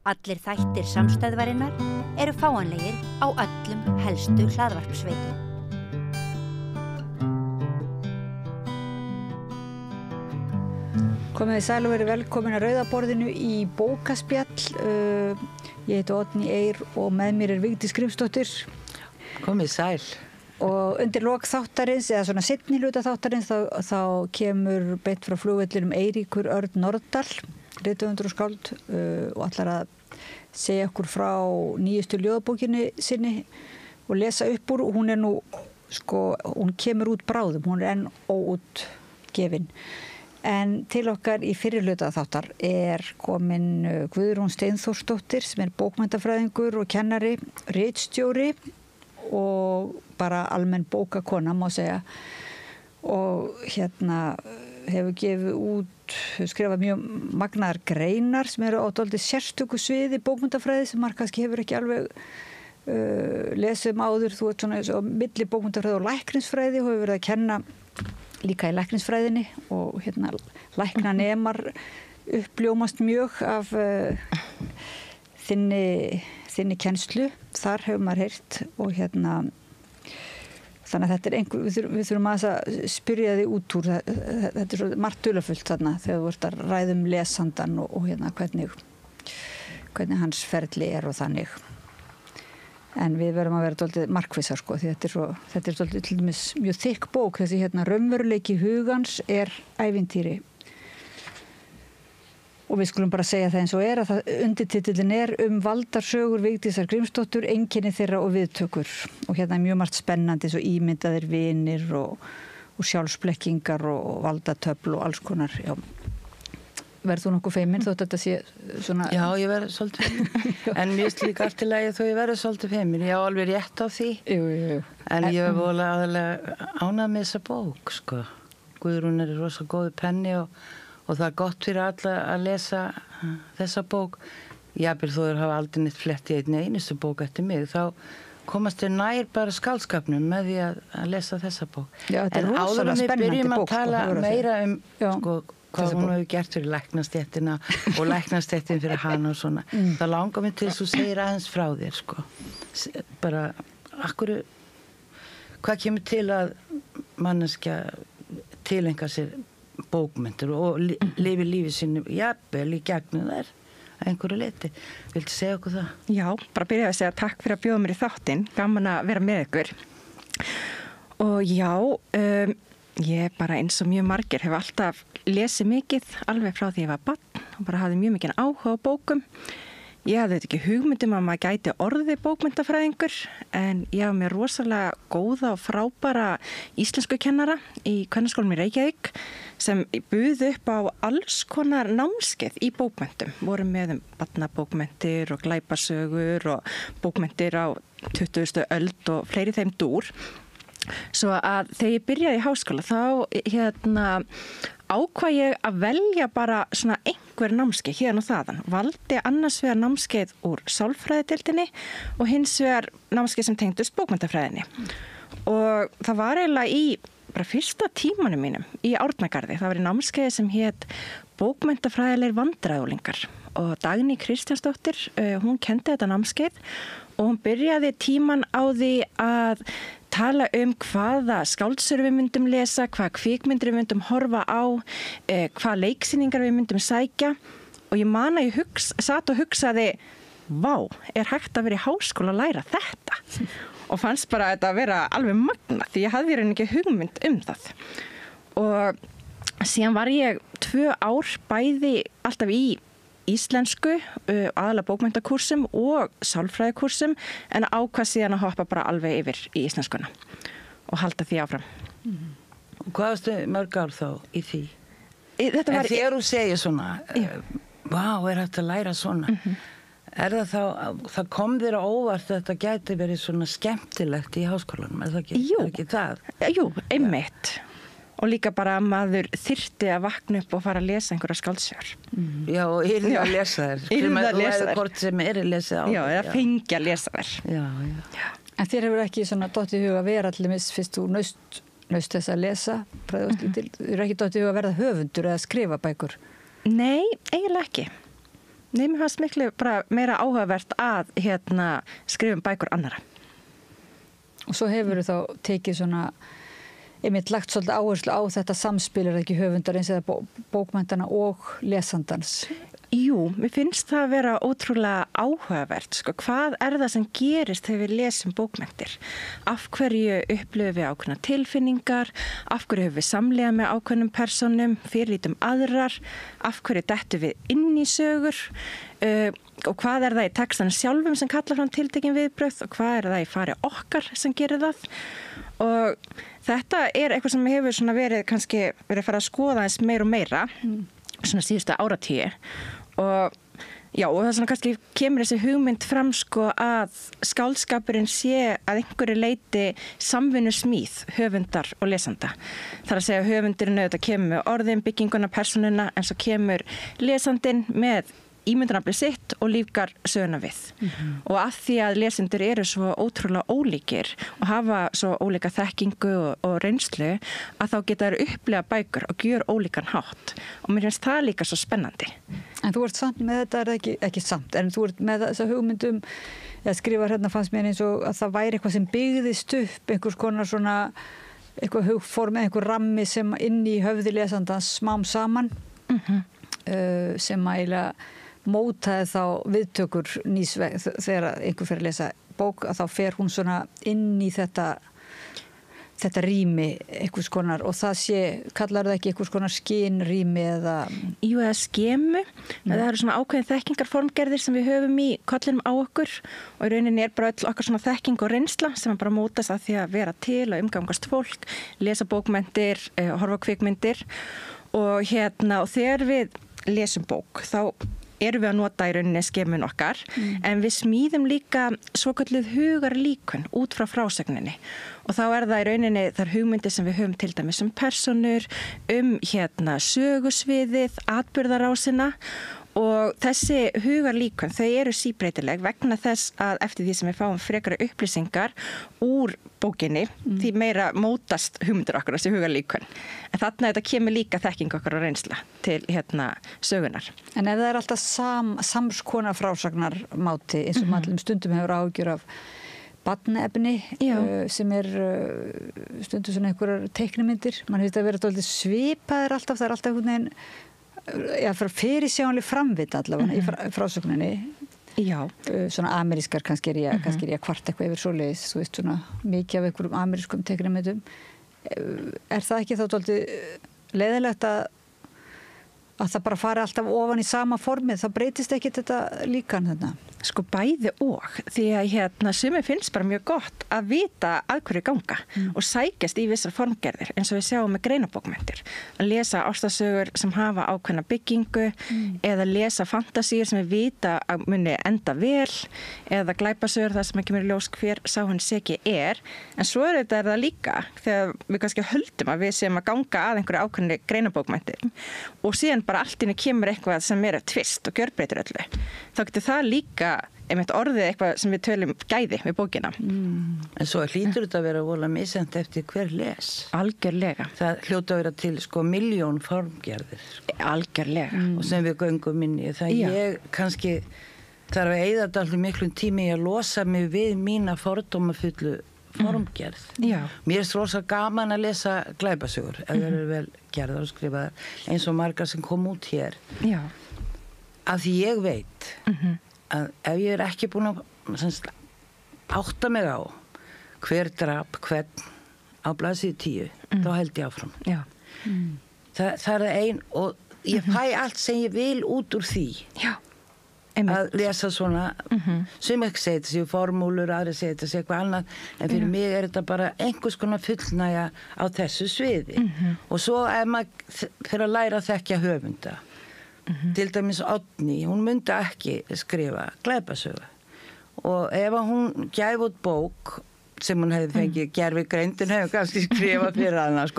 Allir þættir samstæðvarinnar eru fáanlegir á öllum helstu hlaðvarpsveitum. Komið þið sæl og verið velkomin að Rauðaborðinu í bókaspjall. Ég heiti Oddný Eir og með mér Vigdís Grímsdóttir. Komið sæl. Og undir lok þáttarins, eða svona seinni hluta þáttarins, þá kemur beint frá flugvellinum Eiríkur Örn Norðdal, rithöfundur og skáld, og ætlar að segja okkur frá nýjustu ljóðabókinni sinni og lesa upp úr. Hún er nú, hún kemur út bráðum, hún er enn óútgefin. En til okkar í fyrri hluta þáttar er komin Guðrún Steinþórsdóttir sem er bókmenntafræðingur og kennari, ritstjóri og bara almenn bókakona má segja. Og hefur gefið út, skrifað mjög magnaðar greinar sem eru á dálítið sérstöku sviði bókmenntafræði sem maður kannski hefur ekki alveg lesið áður. Þú ert svona eins og milli bókmenntafræði og læknisfræði og hefur verið að kenna líka í læknisfræðinni og læknanemar uppljómast mjög af þinni kennslu. Þar hefur maður heyrt og þannig að þetta er við þurfum að spyrja þig út úr. Þetta er svo margt dularfullt þarna þegar þú ert að ræða lesandan og hvernig hans ferli er og þannig. En við verðum að vera dálítið markvissar því þetta er dálítið til dæmis mjög þykk bók. Þessi raunveruleiki hugans er ævintýri. Og við skulum bara segja það eins og er að undirtitillin er valdarsögur Vigdísar Grímsdóttur, einkenni þeirra og viðtökur. Og er mjög margt spennandi svo ímyndaðir vinir og sjálfsblekkingar og valdatöfl og alls konar. Já. Verður þú nokkuð feimin þótt þetta sé svona... Já, ég verður svolítið feimin. En mér slík allt í lagi þó ég verður svolítið feimin. Ég á alveg rétt á því. Jú. En ég hef volið aðalega ánað með þessa bók, Guðrún er rosa góðu penni og það er gott fyrir alla að lesa þessa bók. Jafnvel þó þeir hafa aldrei neitt flett í einustu bók eftir mig. Þá komast þeir nær bara skáldskapnum með því að lesa þessa bók. Já, þetta er rosalega spennandi bók. En áður en við byrjum að tala meira hvað hún hefur gert fyrir læknastéttina og læknastéttin fyrir hana og svona. Það langar mig til þess að þú segir aðeins frá þér, Bara, hvað kemur til að manneskja tilenga sér bókmenntir og lifi lífi sínu jafnvel í gegnum þær að einhverju leyti. Viltu segja okkur það? Já, bara byrja að segja takk fyrir að bjóða mér í þáttinn. Gaman að vera með ykkur. Og já, ég bara eins og mjög margir hef alltaf lesið mikið alveg frá því ég var barn og bara hafði mjög mikið áhuga á bókum. Ég hafði ekki hugmyndum að maður gæti orðið bókmenntafræðingur en ég hafði mér rosalega góða og frábæra íslenskukennara í Kvennaskólanum í Reykjavík sem buðu upp á alls konar námskeið í bókmentum. Voru með barnabókmentir og glæpasögur og bókmentir á 20. öld og fleiri þeim dúr. Svo að þegar ég byrjaði í háskóla þá ákvað ég að velja bara svona einhver námskeið hérna og þaðan. Valdi annars vegar námskeið úr sálfræðideildinni og hins vegar námskeið sem tengdust bókmenntafræðinni. Og það var eiginlega í bara fyrsta tímanum mínum í Árnagarði. Það var í námskeið sem hét bókmenntafræðilegir vandræðulingar og Dagný Kristjánsdóttir, hún kenndi þetta námskeið og hún byrjaði tíman á því að tala hvaða skáldsögur við myndum lesa, hvaða kvikmyndir við myndum horfa á, hvaða leiksýningar við myndum sækja og ég man að ég sat og hugsaði, vá, er hægt að vera í háskóla að læra þetta? Og fannst bara þetta að vera alveg magna því ég hafði ekki hugmynd það. Og síðan var ég 2 ár bæði alltaf í íslensku, aðalega bókmenntakúrsum og sálfræðikúrsum en ákvað síðan að hoppa bara alveg yfir í íslenskuna og halda því áfram. Og hvað varstu mörg ár þá í því? Þegar þú segir svona, vá, er hægt að læra svona, er það kom þér á óvart að þetta gæti verið svona skemmtilegt í háskólanum, er það ekki? Jú, er ekki það? Jú, einmitt. Og líka bara að maður þyrfti að vakna upp og fara að lesa einhverja skáldsögur. Já, og yrði að lesa þær. Yrði að lesa þær. Hvort sem lesið á. Já, eða fengi að lesa þær. Já. En þér hefur ekki svona dottið í huga að vera allir fyrst þú naust þess að lesa, þér er ekki dottið í huga að verða höfundur eða skrifa bækur? Nei, eiginlega ekki. Nei, mér fannst miklu bara meira áhugavert að skrifa bækur annara. Og svo hefur þá tekið svona einmitt lagt svolítið áherslu á þetta samspilar ekki höfundarins eða bókmenntarna og lesandans. Jú, mér finnst það að vera ótrúlega áhugavert. Sko, hvað það sem gerist þegar við lesum bókmenntir? Af hverju upplifum við ákveðna tilfinningar? Af hverju höfum við samlega með ákveðnum personum? Fyrirlítum aðrar? Af hverju dettum við inn í sögur? Og hvað það í textanum sjálfum sem kallar fram tiltekin viðbrögð og hvað það í fari okkar sem gerir það? Og þetta eitthvað sem hefur svona verið að fara að skoða eins meira og meira svona síðustu áratíu og það svona kannski kemur þessi hugmynd fram sko að skáldskapurinn sé að einhverju leiti samvinnu smíð höfundar og lesanda. Það að segja að höfundurinn auðvitað kemur með orðin, bygginguna, persónuna en svo kemur lesandinn með ímyndunaraflið sitt og lífgar söguna við. Og að því að lesendur eru svo ótrúlega ólíkir og hafa svo ólíka þekkingu og reynslu að þá geta þeir upplega bækur og gjör ólíkan hátt. Og mér finnst það líka svo spennandi. En þú ert samt með þetta, ekki samt, en þú ert með þessa hugmyndum, ég skrifar hérna fannst mér eins og að það væri eitthvað sem byggðist upp, einhvers konar svona, eitthvað hugform, einhver rammi sem inn í höfði lesandans smám saman, sem eiginlega mótaði þá viðtökur nýsveg þegar einhver fer að lesa bók að þá fer hún svona inn í þetta rými einhvers konar og það kallar það ekki einhvers konar skynrými eða Jú, eða skemu. Það eru svona ákveðin þekkingarformgerðir sem við höfum í kollinum á okkur og í rauninni bara öll okkar svona þekking og reynsla sem bara mótast að því að vera til og umgangast fólk, lesa bókmenntir, horfa á kvikmyndir og og þegar við lesum bók þá erum við að nota í rauninni skemun okkar en við smíðum líka svokölluð hugarlíkun út frá frásögninni og þá það í rauninni þar hugmyndir sem við höfum til dæmis persónur, sögusviðið, atburðarásina og þessi hugarlíkun þau eru síbreytileg vegna þess að eftir því sem við fáum frekari upplýsingar úr bókinni því meira mótast hugmyndir okkar þessi hugarlíkun. En þarna þetta kemur líka þekking okkar og reynsla til sögunar. En ef það alltaf samskonar frásagnarmáti eins og maður stundum hefur áhyggjur af barnaefni sem stundum svona einhverjar teiknimyndir, mann finnst að vera dálítið svipaðir alltaf, það alltaf einhvern veginn fyrirsjáanleg framvita allavega í frásögninni. Já. Svona amerískar kannski er ég kvart eitthvað yfir svoleiðis, þú veist svona mikið af einhverjum amerískum teiknimyndum. Það ekki þá dálítið leiðilegt að það bara fari alltaf ofan í sama formið, þá breytist ekki þetta líkan þarna? Sko bæði og, því að sumir finnst bara mjög gott að vita að hverju ganga og sækjast í vissar formgerðir eins og við sjáum með greinabókmenntir. Að lesa ástarsögur sem hafa ákveðna byggingu eða lesa fantasíur sem við vita að muni enda vel eða glæpasögur þar sem ekki mér ljós hver sá hann seki en svo það líka þegar við kannski höldum að við séum að ganga að einhverju ákveðni greinabókmenntir og síðan bara allt inni kemur eitthvað sem tvist og gjörbreytir öllu. Þá getur það líka orðið eitthvað sem við tölum gæði við bókina. En svo hlýtur þetta að vera vola misjant eftir hver les. Algjörlega. Það hljóta að vera til milljón formgerðir. Algjörlega. Og sem við göngum inn í. Það ég kannski þarf að eyða alltaf miklum tími í að losa mig við mína fordómafullu formgerð. Mér rosa gaman að lesa glæpasögur ef það eru vel gerðar og skrifaðar eins og margar sem kom út hér. Af því ég veit að ef ég ekki búin að átta mig á hver drap hvern á blaðsíðu 10 þá held ég áfram. Það ein og ég fæ allt sem ég vil út úr því. Að lesa svona sem ekki segja þetta séu formúlur, aðri segja þetta séu eitthvað annað en fyrir mig þetta bara einhvers konar fullnægja á þessu sviði og svo ef maður fyrir að læra að þekkja höfunda til dæmis Oddný, hún myndi ekki skrifa glæpasögu og ef hún gæfi út bók sem hún hefði fengið gervigreindin hefði kannski skrifað fyrir hana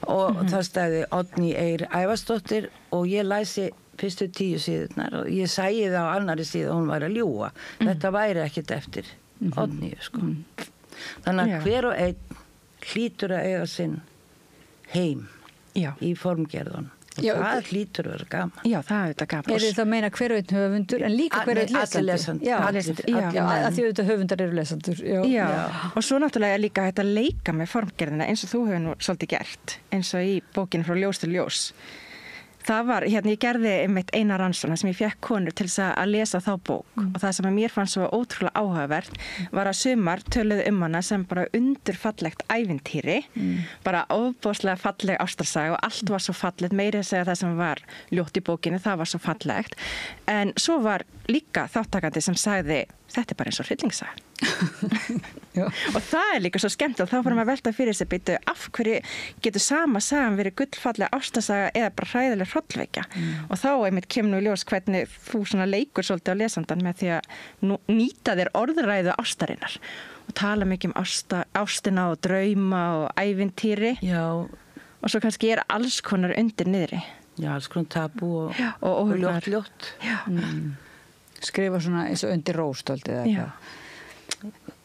og það stæði Oddný Eir Ævarsdóttir og ég læsi fyrstu 10 síðurnar og ég sæði það á annari síðu að hún væri að ljúga. Þetta væri ekkit eftir Oddnýju Þannig að hver og einn hlýtur að eiga sinn heim í formgerðun. og það hlýtur að vera gaman. Já, það er þetta gaman. Er þið það að meina hver og einn höfundur en líka hver og einn lesandi? Allir lesandi. Já, Allir að því auðvitað höfundar eru lesandur. Já, og svo náttúrulega líka hægt að leika með formgerðina eins og þú hefur nú svolítið gert, eins og í bókinu Frá ljós til ljós. Það var, ég gerði einmitt eina rannsókn sem ég fekk konur til þess að lesa þá bók og það sem að mér fannst svo ótrúlega áhugavert var að sumar töluðu hana sem bara undurfallegt ævintýri, bara ofboðslega falleg ástarsaga og allt var svo fallegt, meira að segja það sem var ljótt í bókinu, það var svo fallegt. En svo var líka þáttakandi sem sagði, þetta er bara eins og hryllingssaga. Og það er líka svo skemmt og þá fyrir maður að velta fyrir sig beitu af hverju getur sama sagan verið gullfallega ástarsaga eða bara hræðileg hrollvekja og þá einmitt kemur nú í ljós hvernig þú svona leikur svolítið á lesandan með því að nýta þér orðræðu ástarinnar og tala mikið ástina og drauma og ævintýri. Já. Og svo kannski alls konar undir niðri. Já, alls konar tabu og ljótt. Já. Skrifa svona eins og undir róstöld eða eitthvað.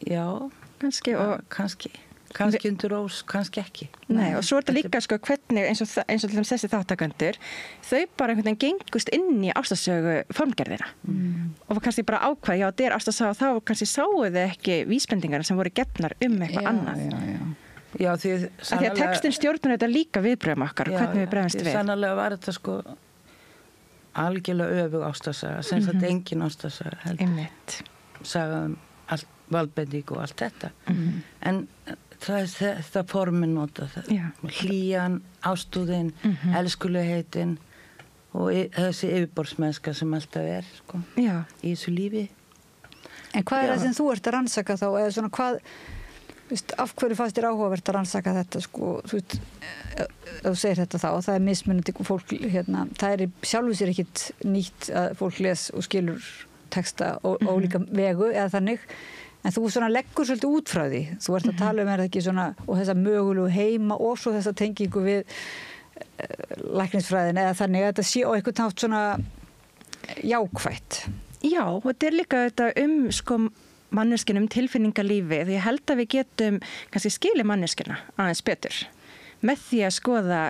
Já, kannski og kannski undir rós, kannski ekki. Nei, og svo er þetta líka sko hvernig eins og þessi þátttakendur þau bara einhvern veginn gengust inn í ástarsögu formgerðina og kannski bara ákvað, já, þetta er ástarsaga þá kannski sáu þau ekki vísbendingar sem voru gefnar eitthvað annað. Já, því að textin stjórnar þetta líka viðbröðum okkar og hvernig við bregðumst við. Sannarlega var þetta sko algjörlega öfug ástarsaga, sem þetta engin ástarsaga heldur. Einmitt. Saga valdbending og allt þetta. En það er þetta formin nota, hlýjan, ástúðin, elskulegheitin og þessi yfirborðsmennska sem alltaf er sko, í þessu lífi. En hvað er það sem þú ert að rannsaka þá? Eða svona hvað, af hverju fannst þér áhugavert að rannsaka þetta sko, þú veist, þú segir þetta þá, það er mismunandi fólk, það er sjálfu sér ekkit nýtt að fólk les og skilur texta og líka vegu eða þannig, en þú svona leggur svolítið út frá því, þú ert að tala er það ekki svona, og þessa mögulegu heima og svo þessa tengingu við læknisfræðin eða þannig að þetta sé á einhvern nátt svona jákvætt. Já, og þetta er líka þetta sko manneskjunum tilfinningalífi, því ég held að við getum kannski skilið manneskjuna aðeins betur með því að skoða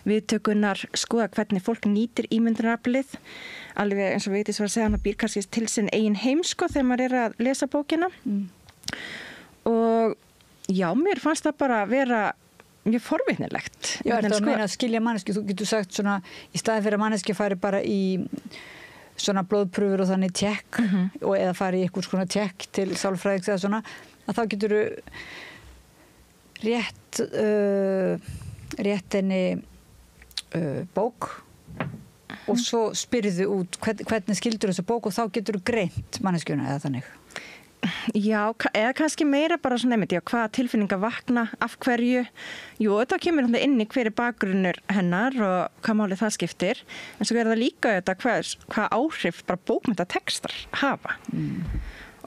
viðtökunar, skoða hvernig fólk nýtir ímyndunaraflið, alveg eins og Vigdís var að segja, hann býr kannski til sinn eigin heim sko þegar maður er að lesa bókina. Og já, mér fannst það bara vera mjög forvitnilegt. Já, þetta að meina að skilja manneski, þú getur sagt svona, í staðin fyrir að manneski fari bara í svona blóðprufur og þannig tjekk og eða fari í einhvers konar tjekk til sálfræðings eða svona, að þá getur rétt henni bók og svo spyrðu út hvernig skildur þessu bók og þá getur þú greint manneskjuna eða þannig. Já, eða kannski meira bara svona nefnt, já, hvaða tilfinningar vakna, af hverju. Jú, þetta kemur inn í hverju bakgrunnur hennar og hvað málið það skiptir. En svo er það líka þetta hvað áhrif bara bókmenntatextar hafa.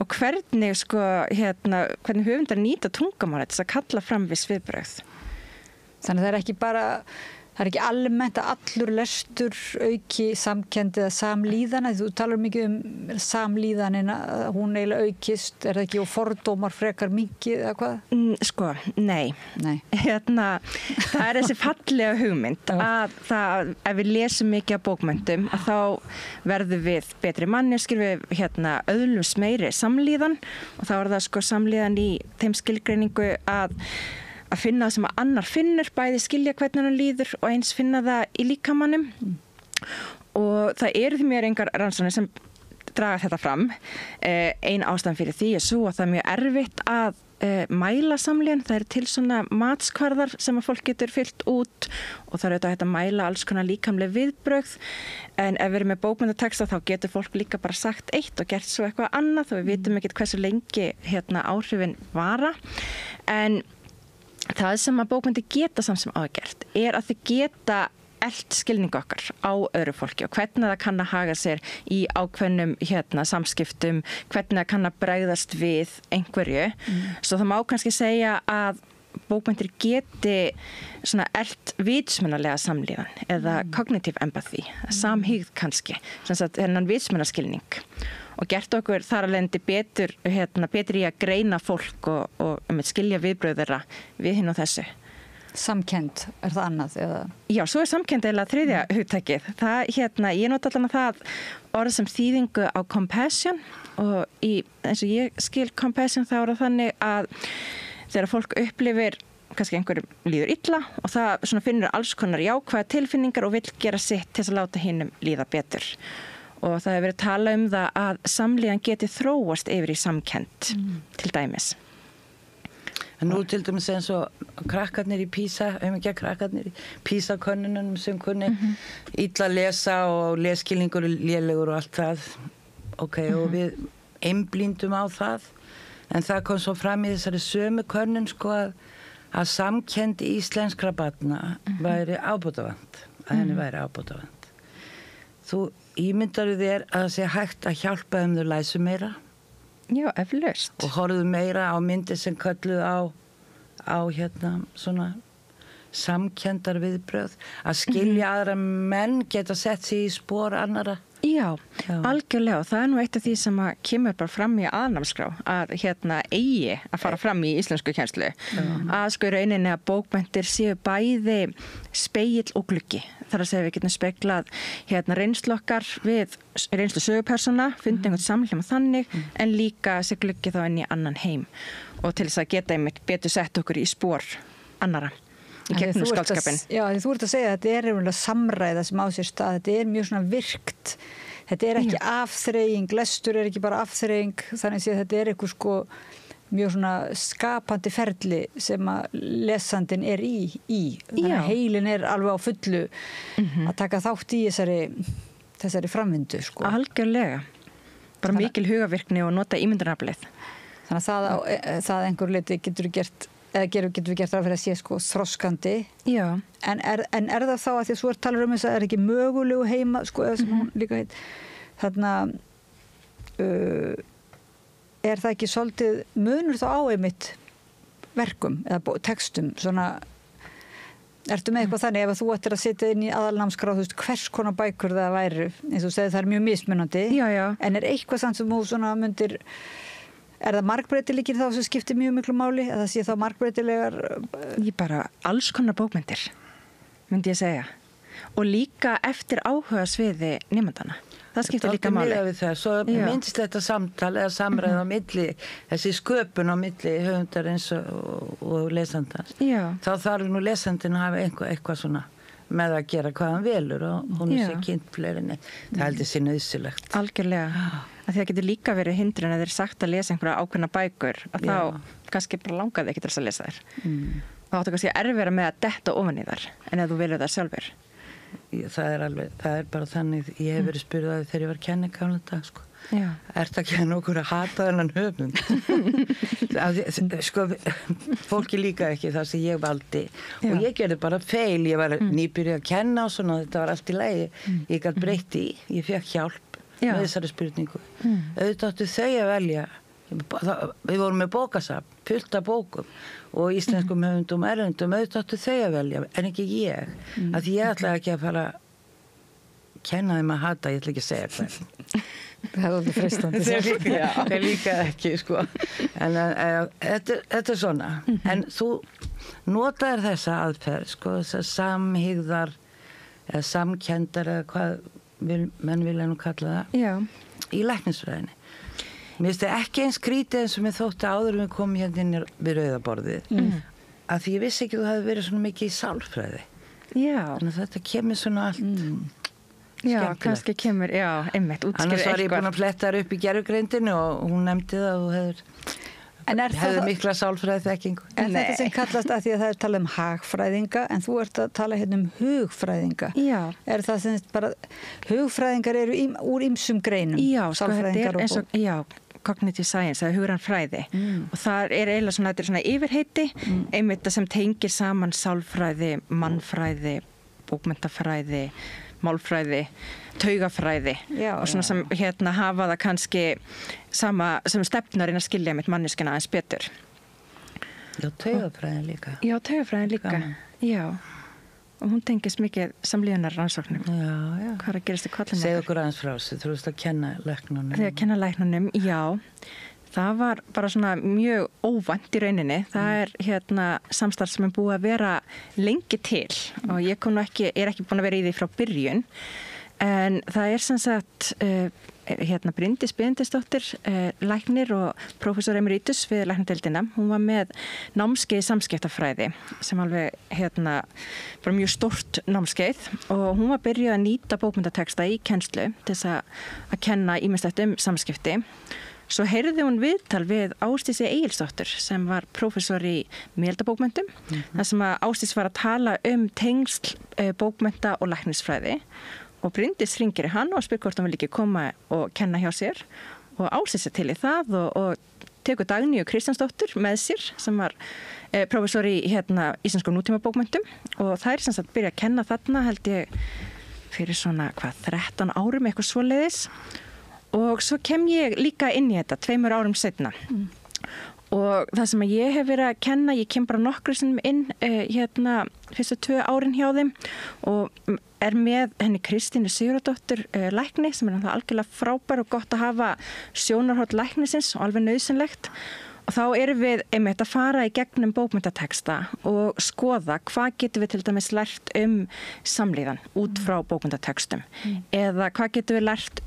Og hvernig sko, hvernig höfundar nýta tungumálið þess að kalla fram viss viðbrögð. Þannig það er ekki bara, það er ekki almennt að allur lestur auki samkenndi eða samlíðana, þú talar mikið samlíðanina, hún eiginlega aukist, er það ekki, og fordómar frekar minkið eða hvað? Sko, nei. Það er þessi fallega hugmynd að það, ef við lesum mikið af bókmenntum, að þá verðum við betri manneskjur, við öðlumst meiri samlíðan og þá er það sko samlíðan í þeim skilgreiningu að finna það sem að annar finnur, bæði skilja hvernig hann líður og eins finna það í líkamannum. Og það eru því mér engar rannsóknir sem draga þetta fram. Ein ástæðan fyrir því er svo að það er mjög erfitt að mæla samlíðan. Það eru til svona matskvarðar sem að fólk getur fyllt út og það eru auðvitað að mæla alls konar líkamleg viðbrögð. En ef við erum með bókmenntatexta þá getur fólk líka bara sagt eitt og gert svo eitthvað annað og við vitum ekkert hversu lengi áhrifin vara. En það sem að bókmenntir geta samt sem ágert er að þau geta elt skilning okkar á öðru fólki og hvernig það kann að haga sér í ákveðnum samskiptum, hvernig það kann að bregðast við einhverju. Svo það má kannski segja að bókmenntir geti svona elt vitsmunalega samlíðan eða cognitive empathy, samhygð kannski, þennan vitsmunaskilning. Og gert okkur þar að lendi betur í að greina fólk og skilja viðbröð þeirra við hinn og þessu. Samkennd, það annað? Eða? Já, svo samkennd eiginlega þriðja hugtækið. Það, ég nota allan að það orð sem þýðingu á compassion og eins og ég skil compassion þá það þannig að þegar fólk upplifir kannski einhverjum líður illa og það svona finnur alls konar jákvæða tilfinningar og vill gera sitt til að láta hinum líða betur. Og það hefur verið að tala það að samlíðan geti þróast yfir í samkennd til dæmis. En nú til dæmis eins og krakkarnir í PISA-könnunum sem kunni illa lesa og lesskilningur lélegur og allt það. Og við einblíndum á það. En það kom svo fram í þessari sömu könnun sko að samkennd íslenskra barna væri ábótavant. Að henni væri ábótavant. Þú ímyndaru þér að það sé hægt að hjálpa þau læsu meira? Já, eflaust. Og horfðu meira á myndir sem kölluðu á svona samkenndar viðbrögð. Að skilja aðra menn geta sett sig í spor annara. Já, algjörlega. Og það nú eitt af því sem kemur bara fram í aðnámskrá að eigi að fara fram í íslensku kennslu. Að sko í rauninni að bókmenntir séu bæði spegill og gluggi. Þar að segja við getum speglað reynslu okkar við reynslu sögupersóna, fundið einhvern samhljóma þannig, en líka sé gluggi þá inn í annan heim. Og til þess að geta einmitt betur sett okkur í spor annara. Í gegnum skáldskapinn. Já, því þú ert að segja að þetta er einhverja samræða sem á sér stað. Þetta er mjög svona virkt. Þetta er ekki afþreying, lestur er ekki bara afþreying, þannig að þetta er eitthvað sko mjög svona skapandi ferli sem að lesandinn er í. Þannig að heilin er alveg á fullu að taka þátt í þessari framvindu sko. Algjörlega. Bara mikil hugavirkni og nota ímyndunaraflið. Þannig að það einhver leiti getur við gert ráð fyrir að sé sko þroskandi. Já. En er það þá að því að svo talar þess að það er ekki mögulegu heima sko eða sem hún líka heit. Þarna er það ekki svolítið munur þá á einmitt verkum eða textum svona ertu með eitthvað þannig ef þú ættir að setja inn í aðalnámskrá þú veist hvers konar bækur það væri eins og segir það er mjög mismunandi. Já. En er eitthvað samt sem þú svona myndir Er það margbreytileikir þá sem skiptir mjög miklu máli? Eða sé þá margbreytilegar? Ég bara alls konar bókmyndir, myndi ég segja. Og líka eftir áhuga sviði nemandana. Það skiptir líka máli. Svo myndist þetta samtal eða samræð á milli, þessi sköpun á milli höfundarins og lesandans. Þá þarf nú lesandin að hafa eitthvað svona með að gera hvað hann velur og hún er sér kynnt fleirinni. Það heldur sér nauðsynlegt. Algjörlega. Að það getur líka verið hindrun að þeir sagt að lesa einhverja ákveðna bækur að þá kannski bara langaði ekki til þess að lesa þær. Þá áttu kannski erfiðara með að detta ofan í þær en ef þú velur það sjálfur. Það er bara þannig, ég hef verið spurð að þegar ég var kenni gamla dag, sko. Ertu að kenna okkur að hata þennan höfund? Sko, fólki líka ekki það sem ég valdi og ég gerði bara feil, ég var nýbyrjuð að kenna og svona, þetta var allt í lagi, ég gæti breytti, ég fekk hjálp með þessari spurningu. Auðvitað áttu þau að velja, við vorum með bókasafn, fullt af bókum og íslenskum höfundum og erlendum, auðvitað áttu þau að velja, en ekki ég, að því ég ætlaði ekki að fara kenna þeim að hata, ég ætla ekki að segja hvað. Það er alveg freistandi. Það líka ekki, sko. En þetta er svona. En þú notaðir þessa aðferð, sko, þessar samhygðar eða samkenndar eða hvað menn vilja nú kalla það, í læknisfræðinni. Mér finnst það ekki eins skrítið eins og mér þótti áður við komum hérna inn við rauðaborðið. Að því ég vissi ekki að þú hefði verið svona mikið í sálfræði. Þannig að þetta kemur svona allt skemmtilegt. Kannski kemur, einmitt, útskýrið eitthvað. Annars var ég búin að fletta þar upp í gervugreindinu og hún nefndi það og hefur mikla sálfræði þekkingu. En þetta sem kallast að því að það er talað um hagfræðinga en þú ert að tala hérna um hugfræðinga. Er það sem bara, hugfræðingar eru úr ýmsum greinum? Sko þetta er eins og, cognitive science eða hugræn fræði og það er eiginlega svona, þetta er svona yfirheiti einmitt sem tengir saman sálfræði, mannfræði, bókmenntafræði, málfræði, taugafræði og svona sem hafa það kannski sama sem stefnar inn að skilja mitt manneskina aðeins betur. Taugafræðin líka. Taugafræðin líka. Og hún tengist mikið samlíðunar rannsóknum. Hvað er að gerast í kollinu? Segðu okkur aðeins frá þessu, þú veist að kenna læknunum. Þegar að kenna læknunum, Það var bara svona mjög óvænt í rauninni. Það samstarf sem búið að vera lengi til og ég er ekki búin að vera í því frá byrjun. En það sem sagt Bryndís Benediktsdóttir, læknir og prófessor emeritus við læknadeildina. Hún var með námskeið í samskiptafræði sem alveg bara mjög stórt námskeið og hún var byrjuð að nýta bókmenntateksta í kennslu til þess að kenna ýmislegt samskipti. Svo heyrði hún viðtal við Ásdísi Egilsdóttur sem var prófessor í miðaldabókmenntum. þar sem að Ásdís var að tala tengsl bókmennta og læknisfræði. Og Bryndís hringir í hann og spyr hvort hann vil ekki koma og kenna hjá sér og Ásdís til í það og tekur Dagnýju Kristjánsdóttur með sér sem var prófessor í íslenskum nútímabókmenntum og þær sem sagt byrja að kenna þarna held ég fyrir svona 13 árum eitthvað svoleiðis og svo kem ég líka inn í þetta 2 árum seinna. Og það sem ég hef verið að kenna, ég kem bara nokkru sinnum inn fyrstu 2 árin hjá þeim og með henni Kristínu Sigurðardóttur lækni sem náttúrulega algjörlega frábær og gott að hafa sjónarhorn læknisins og alveg nauðsynlegt. Og þá erum við einmitt að fara í gegnum bókmenntateksta og skoða hvað getum við til dæmis lært samlíðan út frá bókmenntatekstum eða hvað getum við lært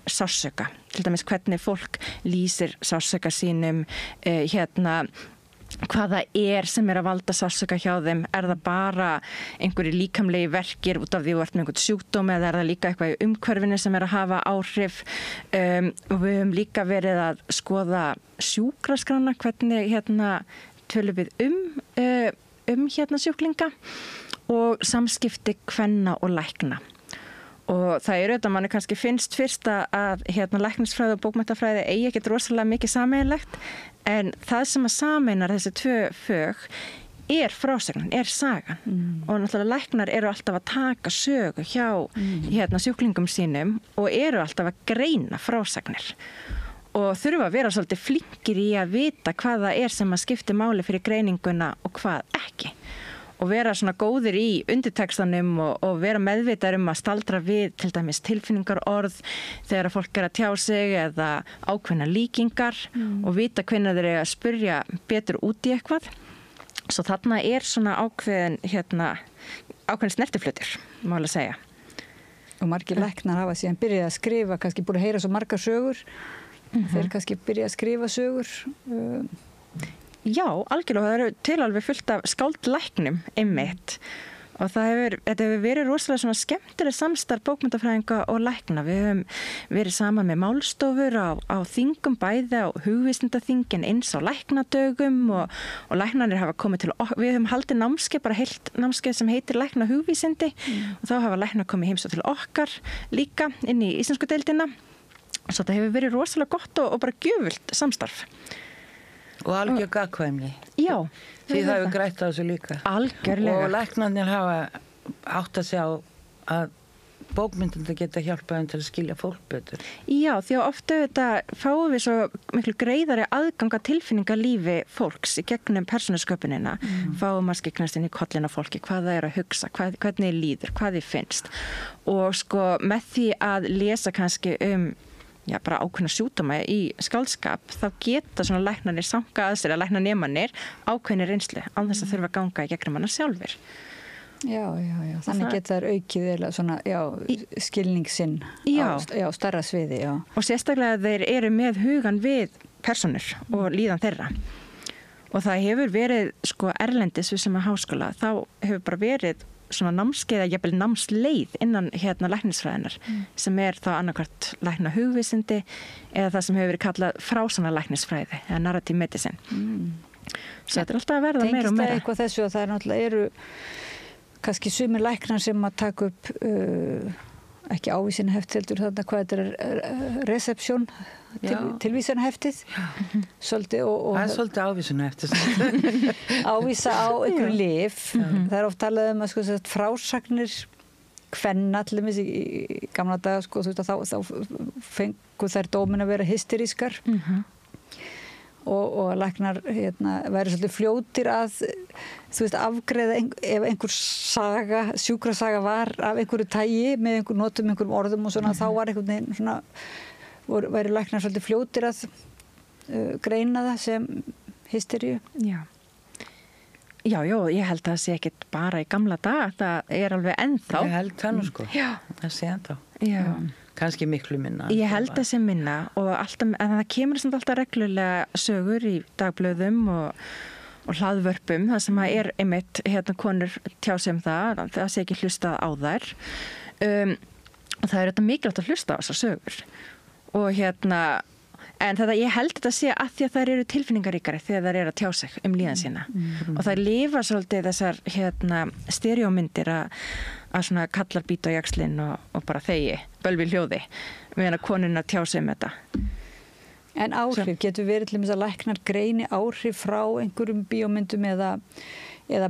sársauka, til dæmis hvernig fólk lýsir sársauka sínum, hvað það sem að valda sársauka hjá þeim, það bara einhverju líkamlegi verkir út af því þú ert með einhvern sjúkdóm eða það líka eitthvað í umhverfinu sem að hafa áhrif og við höfum líka verið að skoða sjúkraskrána, hvernig tölum við sjúklinga og samskipti kvenna og lækna. Og það auðvitað manni kannski finnst fyrst að læknisfræði og bókmenntafræði eigi ekkert rosalega mikið sameiginlegt en það sem að sameinar þessi 2 fög frásögnin, sagan og náttúrulega læknar eru alltaf að taka sögu hjá sjúklingum sínum og eru alltaf að greina frásagnir og þurfa að vera svolítið flinkir í að vita hvað það sem að skipti máli fyrir greininguna og hvað ekki. Og vera svona góðir í undirtekstanum og vera meðvitaður að staldra við til dæmis tilfinningarorð þegar fólk að tjá sig eða ákveðna líkingar og vita hvenær þeir eiga að spyrja betur út í eitthvað. Svo þarna svona ákveðin snertiflutur, má alveg segja. Og margir læknar hafa síðan byrjað að skrifa, kannski búin að heyra svo margar sögur. Þeir kannski byrjað að skrifa sögur. Já, algjörlega, það eru til alveg fullt af skáldlæknum einmitt og þetta hefur verið rosalega svona skemmtileg samstarf bókmenntafræðinga og lækna. Við höfum verið saman með málstofur á þingum, bæði á hugvísindaþingin eins á læknadögum og læknarnir hafa komið til við höfum haldið námskeið, bara heilt námskeið sem heitir lækna hugvísindi og þá hafa læknar komið heimsó til okkar líka inn í íslensku deildina. Svo þetta hefur verið rosalega gott og bara gjöfult samstarf. Og algjör gagnkvæmni. Já. Því það hefur grætt á þessu líka. Algjörlega. Og læknarnir hafa átt að sjá að bókmyndin geta hjálpað til að skilja fólk betur. Já, því að ofta fáum við svo miklu greiðari aðgang að tilfinningalífi fólks í gegnum persónusköpunina. Fáum að skiknast inn í kollina fólki, hvað það að hugsa, hvernig líður, hvað þið finnst. Og með því að lesa kannski bara ákveðna sjúkdóma í skáldskap, þá geta svona læknarnir sankað að sér að læknanemarnir ákveðni reynslu án þess að þurfa að ganga í gegnum hana sjálfur. Já. Þannig geta þær aukið eða svona, skilningsinn á stærra sviði, já. Og sérstaklega þeir eru með hugan við persónur og líðan þeirra. Og það hefur verið, erlendis við sem að háskóla, þá hefur bara verið svona námskeið eða jafnvel námsleið innan læknisfræðinar sem þá annarkvart lækna hugvísindi eða það sem hefur verið kallað frásagna læknisfræði eða narrative medicine. Svo þetta alltaf að verða meira og meira. Tengist það eitthvað þessu að það náttúrulega eru kannski sumir læknar sem að taka upp ekki ávísanaheft heldur þarna hvað þetta reception tilvísanaheftið svolítið það svolítið ávísanaheftið ávísa á einhver lyf það oft talað að frásagnir kvenna allir í gamla daga þá fengu þær dómin að vera hysterískar og læknar væri svolítið fljótir að afgreiða ef einhver sjúkrasaga var af einhverju tagi með einhverjum orðum og svona þá var einhvern veginn svona væri læknar svolítið fljótir að greina það sem hysteríu. Já. Já, ég held að það sé ekkit bara í gamla dag, það alveg ennþá. Ég held það nú sko. Já. Það sé ennþá. Já. Kannski miklu minna. Ég held að sé minna og alltaf, en það kemur samt alltaf reglulega sögur í dagblöðum og hlaðvörpum, það sem að einmitt konur tjá sig það sé ekki hlustað á þær. Og það þetta mikilvægt að hlusta á þessar sögur. Og en ég held þetta sé að því að þær eru tilfinningaríkari þegar þær eru að tjá sig líðan sína. Og þær lifa svolítið þessar stereómyndir að svona kallar býta á jaxlinn og bara þegi, bölvi hljóði, meðan að konuna tjá sig þetta. En áhrif, getur verið til að læknar greini áhrif frá einhverjum bíómyndum eða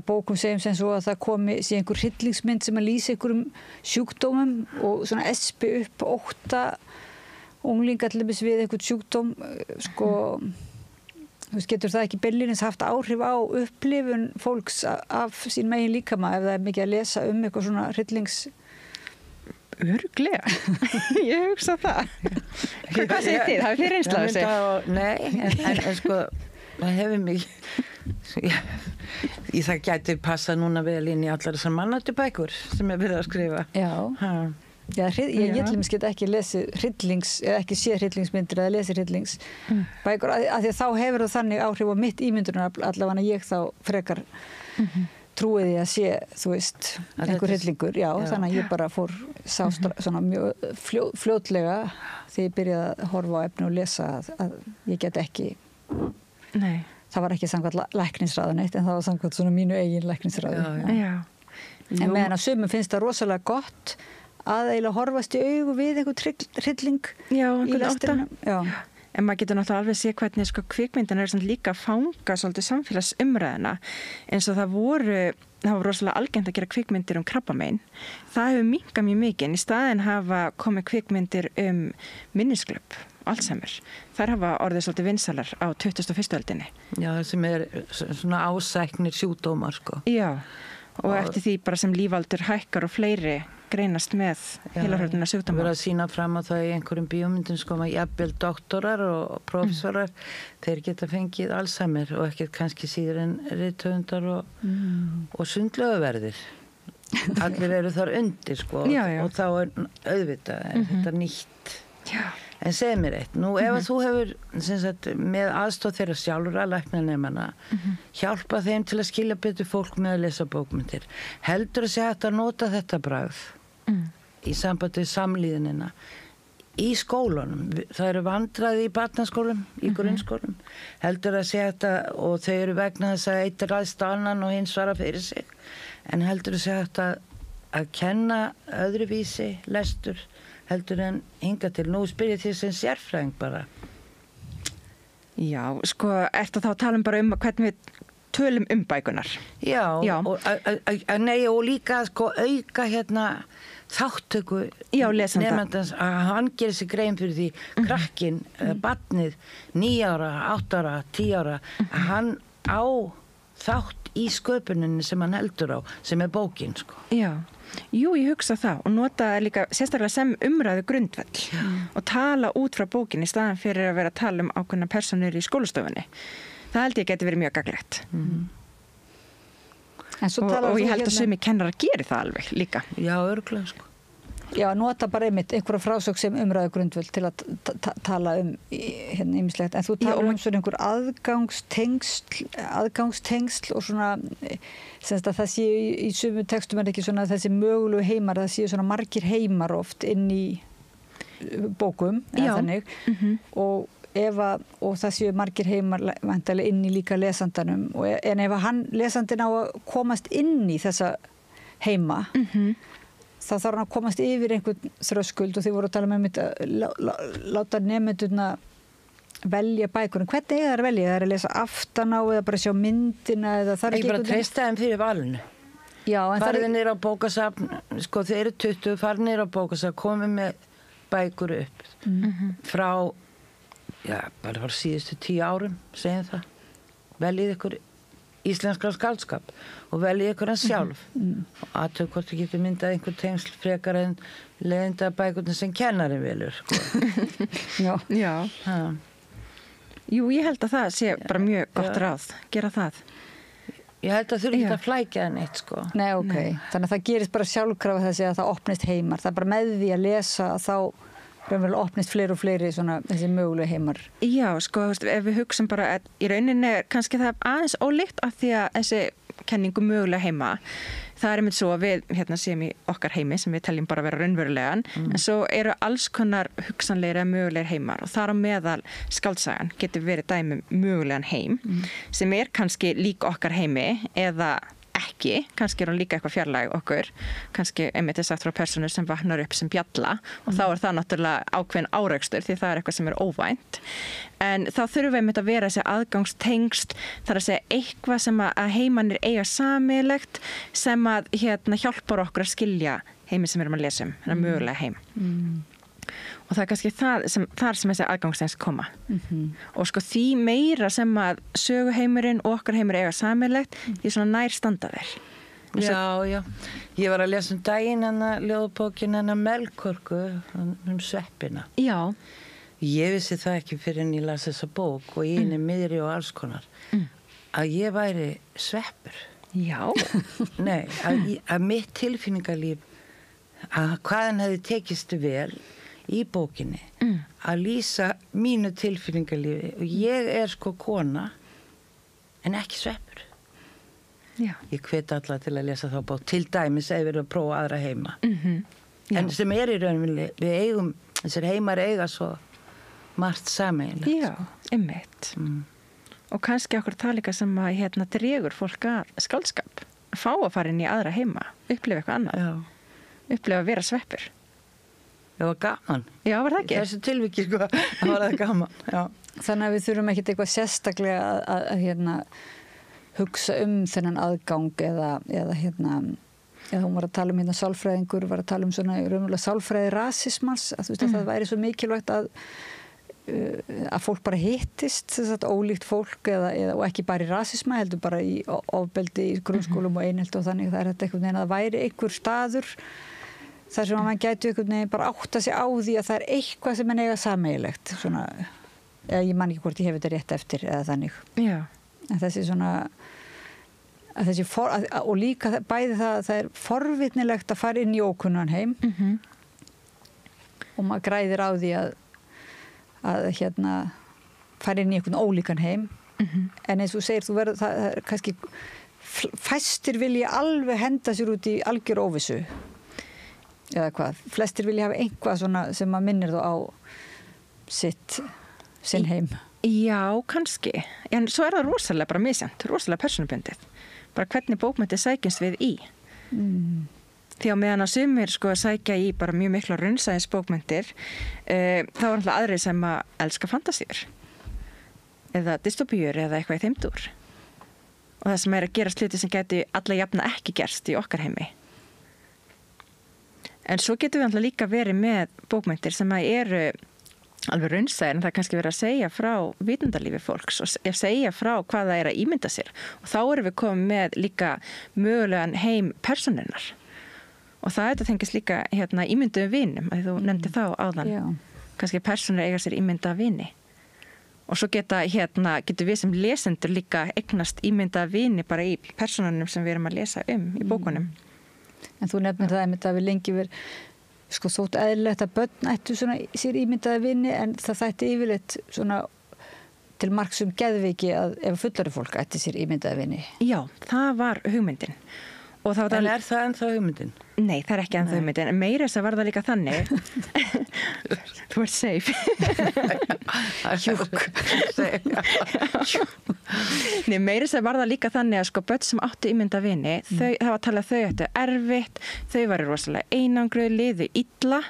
bókum segjum sem svo að það komi sé einhver hryllingsmynd sem að lýsa einhverjum sjúkdómum og svona espi upp ótta unglinga til dæmis við einhvern sjúkdóm, sko, þú veist, getur það ekki beinlínis haft áhrif á upplifun fólks af sín megin líkama ef það er mikið að lesa eitthvað svona hryllings... Örugglega. Ég hugsa það. Hvað segir þið? Hafið þið reynslu af þessu? Nei, en sko, það hefur mig... Það gæti passa núna vel inn í allar þessar mannátubækur sem ég verið að skrifa. Já. Já, ég til dæmis get ekki lesið hryllings, eða ekki séð hryllingsmyndir eða lesið hryllingsbækur, af því að þá hefur það þannig áhrif á mitt ímyndunar allavega ég þá frekar trúið því að sé, þú veist, einhver hryllingur, já, þannig að ég bara sá svona mjög fljótlega þegar ég byrjaði að horfa á efni og lesa að ég get ekki, það var ekki samkvæmt læknisráðun eitt, en það var samkvæmt svona mínu eigin læknisráðun. En meðan að sumum finnst það rosalega gott að eiginlega horfast í augu við einhvern hrylling í lestrinum. Já. En maður getur náttúrulega alveg sé hvernig kvikmyndin líka að fanga svolítið samfélagsumræðina eins og það var rosalega algengt að gera kvikmyndir krabbamein. Það hefur minnkað mjög mikið. Í staðinn hafa komið kvikmyndir minnisklöpp, Alzheimer. Þær hafa orðið svolítið vinsalar á 21. öldinni. Já, það sem svona ásæknir sjúkdómar, sko. Já, og eftir því bara sem lífaldur hækkar og fleiri greinast með heilahrörnuna sjúkdóma. Verið að sína fram á það í einhverjum bíómyndum sko að jafnvel doktorar og prófessorar þeir geta fengið Alzheimer og ekkert kannski síður en rithöfundar og sundlaugaverðir. Allir eru þar undir sko og þá auðvitað þetta nýtt. Já. En segð mér eitt, nú ef að þú hefur sagt, með aðstoð þeirra sjálfur að læknanemana hjálpa þeim til að skilja betur fólk með að lesa bókmyndir, heldur að sé hægt að nota þetta bragð í sambandi við samlíðinina í skólunum, það eru vandræði í barnaskólum, í grunnskólum heldur að sé hægt og þau eru vegna þess að eitt ræðst annan og hinn svara fyrir sig, en heldur að sé hægt að kenna öðruvísi lestur heldur en hinga til. Nú spyrir því sem sérfræðing bara. Já, sko, ertu þá að tala bara hvernig við tölum bækunar? Já. Og líka sko auka þáttöku nemandans að hann gerir sig grein fyrir því krakkinn, barnið 9 ára, 8 ára, 10 ára að hann á þátt í sköpuninni sem hann heldur á, sem bókin sko. Já. Jú, ég hugsa það og nota líka sérstaklega sem umræðu grundvöll og tala út frá bókinni í staðan fyrir að vera að tala ákveðna personur í skólastofunni. Það held ég geti verið mjög gagnlegt. Og ég held að sumi kennarar geri það alveg líka. Já, örugglega sko. Já, nota bara einhverja frásögn sem umræðu grundvöll til að tala ýmislegt. En þú talar svona einhver aðgangstengsl og svona að það sé í sumum textum ekki svona þessi mögulegu heimar, það sé svona margir heimar oft inn í bókum eða þannig og það séu margir heimar væntanlega inn í líka lesandanum en ef hann lesandinn á að komast inn í þessa heima þá þarf hann að komast yfir einhvern þröskuld og þið voru að tala með láta nemendurna velja bækurinn. Hvernig er það að velja? Það er að lesa aftan á eða bara sjá myndina eða það er ekki bara treysta þeim fyrir valinu. Já, en farið niður á bókasafn, sko þeir eru 20, farið niður á bókasafn, komið með bækur upp frá bara frá síðustu 10 árum, segjum það. Veljið ykkur íslenskra skáldskap og veljið ykkur hann sjálf og aðtöku hvort þið getur myndað einhver tengsl frekar en leiðinda bækurna sem kennarinn velur sko. Já. Jú, ég held að það sé bara mjög gott ráð, gera það. Ég held að þurfi ekki að flækja það neitt, sko. Nei, ok. Þannig að það gerist bara sjálfkrafa þessi að það opnist heimar. Það er bara með því að lesa að þá raunverulega opnist fleiri og fleiri svona þessi mögulegu heimar. Já, sko, ef við hugsum bara að í rauninni kannski það aðeins ólíkt af því að þessi kenningu mögulega heima, það er einmitt svo að við séum í okkar heimi sem við teljum bara vera raunverulegan, en svo eru alls konar hugsanlegir eða mögulegir heimar og þar á meðal skáldsagan getur verið dæmi mögulegan heim sem er kannski lík okkar heimi eða ekki, kannski er hún líka eitthvað fjarlæg okkur, kannski einmitt sagt frá persónu sem vaknar upp sem bjalla og þá er það náttúrulega ákveðin árekstur því það er eitthvað sem er óvænt en þá þurfum við einmitt að vera þessi aðgangstengst, þar að segja eitthvað sem að heimannir eiga sameiginlegt sem að hjálpar okkur að skilja heimi sem við erum að lesa þennan mögulega heim og það er kannski þar sem þessi aðgangstengst koma og sko því meira sem að söguheimurinn og okkar heimur eiga sameiginlegt því svona nær standa þér Já, ég var að lesa daginn ljóðbókin Melkorku sveppina Já Ég vissi það ekki fyrir en ég las þessa bók og ég er miðri og alls konar að ég væri sveppur Já Nei, að mitt tilfinningarlíf að hvaðan hefði tekist vel í bókinni að lýsa mínu tilfinningarlífi og ég er sko kona en ekki sveppur Já. Ég hvet alla til að lesa þá bók til dæmis ef við erum að prófa aðra heima en sem er í rauninni við eigum, þessir heimar eiga svo margt sameiginlegt Já, einmitt og kannski okkur talika sem að dregur fólk að skáldskap fá að fara inn í aðra heima upplifa eitthvað annað upplifa að vera sveppur Það var gaman. Já, var það ekki? Þessu tilviki, sko, það var það gaman, já. Þannig að við þurfum ekkert eitthvað sérstaklega að hugsa þennan aðgang eða hún var að tala sálfræðingur, var að tala svona raunverulega sálfræði rasismans, að þú veist að það væri svo mikilvægt að fólk bara hittist, þess að ólíkt fólk og ekki bara í rasisma, heldur bara í ofbeldi í grunnskólum og einelti og þannig það er þetta einhvern veginn að það væri einhver staður þar sem að mann gæti einhvern veginn bara átta sig á því að það er eitthvað sem mann eiga sameiginlegt svona, eða ég man ekki hvort ég hef þetta rétt eftir eða þannig Já. en þessi svona og líka bæði það er forvitnilegt að fara inn í ókunnan heim og maður græðir á því að fara inn í einhvern ólíkan heim en eins og þú segir, það er kannski fæstir vilja alveg henda sér út í algjör óvissu eða hvað, flestir vilja hafa einhvað svona sem að minnir þú á sinn heim Já, kannski, en svo er það rosalega bara misjant, rosalega persónubundið bara hvernig bókmenntir sækjumst við í því á meðan að sumir sko sækja í bara mjög mikla raunsæis bókmenntir þá er alltaf aðrir sem að elska fantasíur eða dystopíur eða eitthvað í þeim dúr og það sem er að gera hluti sem geti alla jafna ekki gerst í okkar heimi En svo getum við alltaf líka verið með bókmenntir sem eru alveg raunsæðir en það er kannski verið að segja frá vitundalífi fólks og segja frá hvað það er að ímynda sér og þá erum við komið með líka mögulegan heim persónunnar og það þetta tengist líka ímynduðum vinum að þú nefndi þá áðan kannski persónur eiga sér ímyndaða vini og svo getum við sem lesendur líka eignast ímyndaða vini bara í persónunum sem við erum að lesa í bókunum En þú nefnir það einmitt að við lengi verið sko þótt eðlilegt að börn ættu svona sér ímyndaði vini en það þætti yfirleitt svona til marks geðveiki að ef fullari fólk ætti sér ímyndaði vini. Já, það var hugmyndin. Og það en er það ennþá hugmyndin? Nei, það er ekki ennþá hugmyndin. En meira þess að var það líka þannig. Þú ert safe. Hjúk. Nei, meira þess að var það líka þannig að sko börn sem áttu ímynda vini, það var talað þau ættu erfitt, þau varu rosalega einangruð, liðu illa,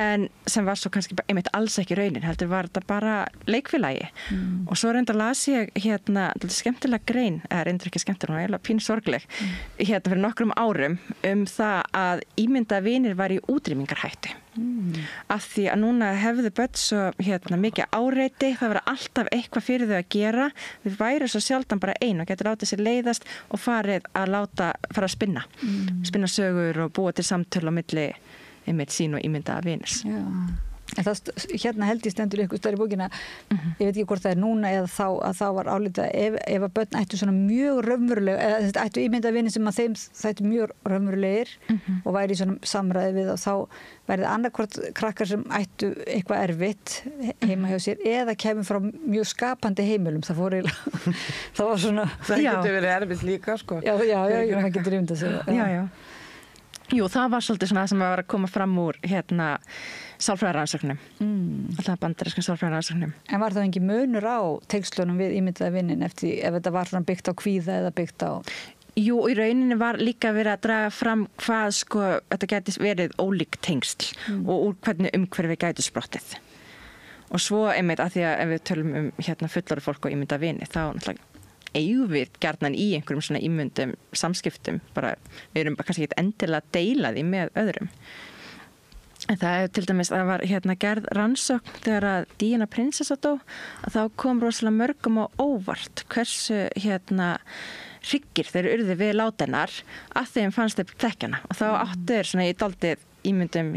en sem var svo kannski einmitt alls ekki raunin, heldur var þetta bara leikfélagi. Og svo reyndar las ég skemmtilega grein, eða reyndar ekki skemmtilega, eiginlega pínu sorgleg, fyrir nokkrum árum það að ímynda vinir var í útrýmingarhættu. Af því að núna hefðu börn svo mikið áreiti, það var alltaf eitthvað fyrir þau að gera, við væru svo sjaldan bara ein og getur látið sér leiðast og fara að spinna sögur og búa til samtöl á milli sín og ímyndaða vinir. En hérna held ég stendur ykkur stær í bókina, ég veit ekki hvort það núna eða þá að þá var álítið ef að börn ættu svona mjög raunveruleg, eða ættu ímyndavinni sem að þeim þættu mjög raunverulegir og væri í svona samræði við og þá verði annarkvort krakkar sem ættu eitthvað erfitt heima hjá sér eða kemur frá mjög skapandi heimilum, það fór eiginlega, það var svona... Það getur verið erfitt líka, sko. Já, það getur ímyndað sér. Já. Jú, það var svolítið svona sem var að koma fram úr sálfræðirannsóknum. Alltaf bandarískum sálfræðirannsóknum. En var það engin munur á tengstlunum við ímyndaða vinnin eftir ef þetta var svona byggt á kvíða eða byggt á... Jú, í rauninni var líka verið að draga fram hvað þetta gæti verið ólík tengsl og úr hvernig umhverfi gæti sprottið. Og svo einmitt að því að ef við tölum fullorðið fólk og ímyndaða vini, þá náttúrulega eigum við gjarnan í einhverjum svona ímyndum samskiptum, bara við erum bara kannski ekki endilega að deila því með öðrum. En það er til dæmis, það var gerð rannsókn þegar að Diana prinsessa dó, að þá kom rosalega mörgum á óvart hversu hryggir þeir urðu við látennar að þeim fannst þeir þekkjana og þá áttu þeir svona í dálítið ímyndum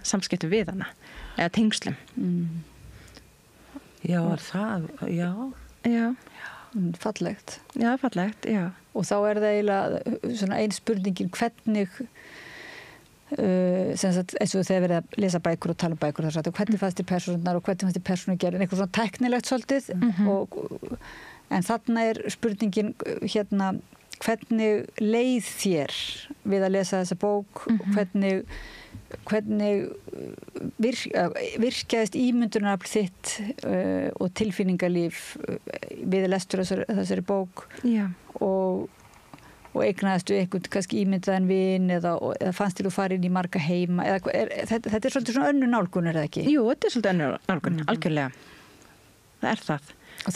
samskiptum við hana eða tengslum. Já, það, já. Fallegt. Já, fallegt, já. Og þá það eiginlega svona ein spurningin hvernig eins og þegar verið að lesa bækur og tala um bækur þar hvernig fannst þér persónurnar og hvernig fannst þér persónugerðin eitthvað svona tæknilegt svolítið en þarna spurningin hvernig leið þér við að lesa þessa bók hvernig virkaðist ímyndunarafl þitt og tilfinningalíf við lestur þessari bók og eignaðistu einhvern kannski ímyndaðan vin eða fannst þér þú fara inn í marga heima þetta svolítið svona önnur nálgun, er það ekki? Jú, þetta svolítið önnur nálgun, algjörlega. Það það. Og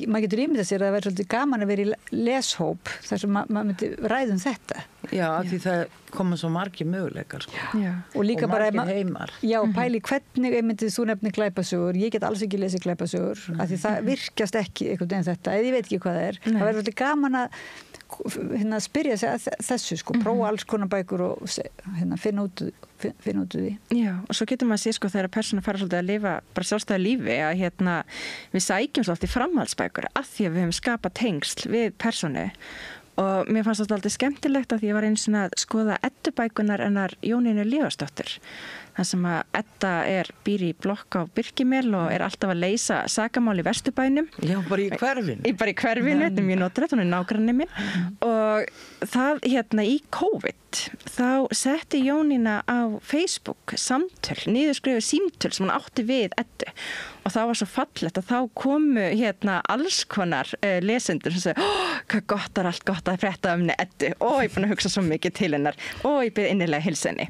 maður getur ímyndað sér að það verður svolítið gaman að vera í leshóp þar sem maður myndi ræðum þetta. Já, því það koma svo margir möguleikar, sko. Og líka bara margir heimar. Já, pæli hvernig myndið þú nefni glæpasögur, ég get alls ekki lesið glæpasögur, af því það virkast ekki einhvern veginn þetta, eða ég veit ekki hvað það er. Það verður svolítið gaman að spyrja sig að þessu, sko, prófa alls konar bækur og finna út því. Já, og svo getur maður að sé, sko, þegar persóna fara svolítið að lifa bara sjálfstæðu lífi, að við sækjum svolítið framhaldsbækur að því að við höfum skapað tengsl við persónu og mér fannst þetta alltaf skemmtilegt að því ég var eins og að skoða Eddubækunar hennar Jónínu Leósdóttur þar sem að Edda býr í blokk á Birkimel og alltaf að leysa sakamál í Vesturbænum. Já, bara í hverfinu. Bara í hverfinu, þetta mjög notalegt, hún nágranni minn. Og það í COVID, þá setti Jónína á Facebook niðurskrifuð símtöl sem hún átti við Eddu. Og það var svo fallegt að þá komu alls konar lesendur sem segja, hvað gott er allt gott að frétta Eddu. Ég er búin að hugsa svo mikið til hennar. Ég bið innilega heilsa henni.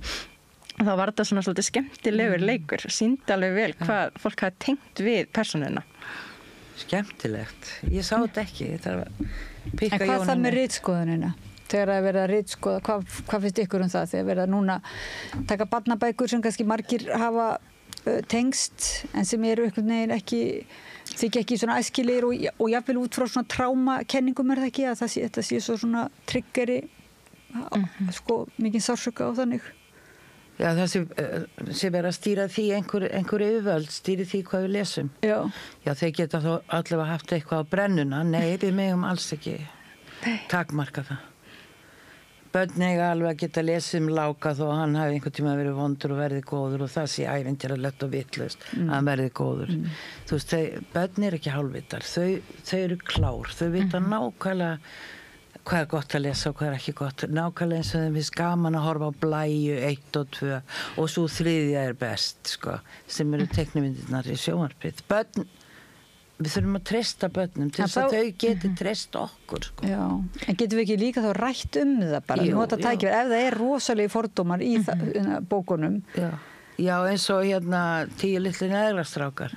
Og þá var þetta svona svolítið skemmtilegur leikur. Sýndi alveg vel hvað fólk hafði tengt við persónuna. Skemmtilegt. Ég sá þetta ekki. En hvað það með ritskoðunina? Þegar það verið að ritskoða, hvað finnst ykkur um það? Þegar verið að núna taka barnabækur sem kannski margir hafa tengst en sem eru einhvern veginn þykja ekki svona æskilegir og jafnvel út frá svona trámakenningum er það ekki að þetta sé svo svona triggeri sko mikið sársöka á þannig. Já, það sem verið að stýra því einhver yfirvöld stýri því hvað við lesum. Já, þeir geta þó allavega haft eitthvað á brennuna. Nei, við megum alls ekki takmarka það. Börn eiga alveg að geta lesið Láka þó að hann hafi einhvern tíma verið vondur og verið góður og það sé ævintýralegt og vitlaust að hann verið góður. Þú veist, börn ekki hálfvitar. Þau eru klár. Þau vita nákvæmlega hvað er gott að lesa og hvað er ekki gott. Nákvæmlega eins og þeim finnst gaman að horfa á Blæju 1 og 2 og svo 3 er best, sko, sem eru teiknimyndirnar í sjónvarpið. Börn, við þurfum að treysta börnum til þess að þau geti treyst okkur, sko. Já, en getum við ekki líka þá rætt það bara? Nota tækifæri, ef það rosalegi fordómar í bókunum. Já, eins og 10 litlu neðrastrákar.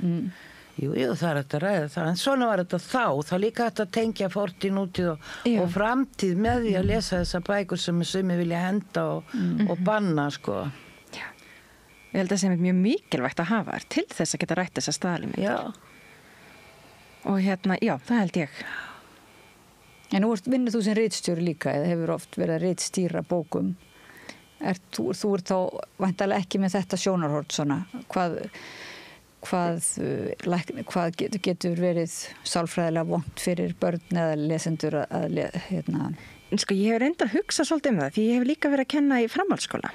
Jú, það er þetta ræða það, en svona var þetta þá líka þetta tengja fortíð, nútíð og framtíð með því að lesa þessa bækur sem sumi vilja henda og banna, sko. Já, ég held að það er mjög mikilvægt að hafa til þess að geta rætt þessa staðalímynd. Já. Og já, það held ég. En nú vinnur þú sem ritstjóri líka, eða hefur oft verið að ritstýra bókum? Þú ert þá væntanlega ekki með þetta sjónarhorn svona, hvað getur verið sálfræðilega vont fyrir börn eða lesendur að Sko, ég hef reyndað að hugsa svolítið það, því ég hef líka verið að kenna í framhaldsskóla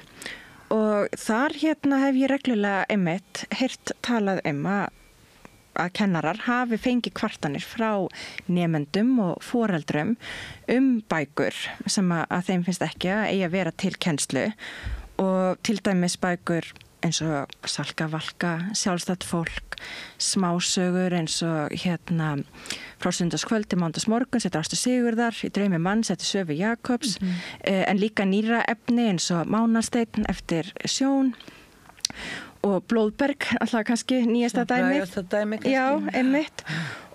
og þar hef ég reglulega einmitt heyrt talað að kennarar hafi fengið kvartanir frá nemendum og foreldrum bækur sem að þeim finnst ekki að eigi að vera til kennslu og til dæmis bækur eins og Salka Valka, Sjálfstætt fólk, smásögur eins og frá Sunnudagskvöldi, Mánudagsmorguns eftir Ástu Sigurðar, Í draumi manns eftir Söfu Jakobs, en líka nýra efni eins og Mánasteinn eftir Sjón og Blóðberg, alltaf kannski nýjasta dæmi. Já, einmitt.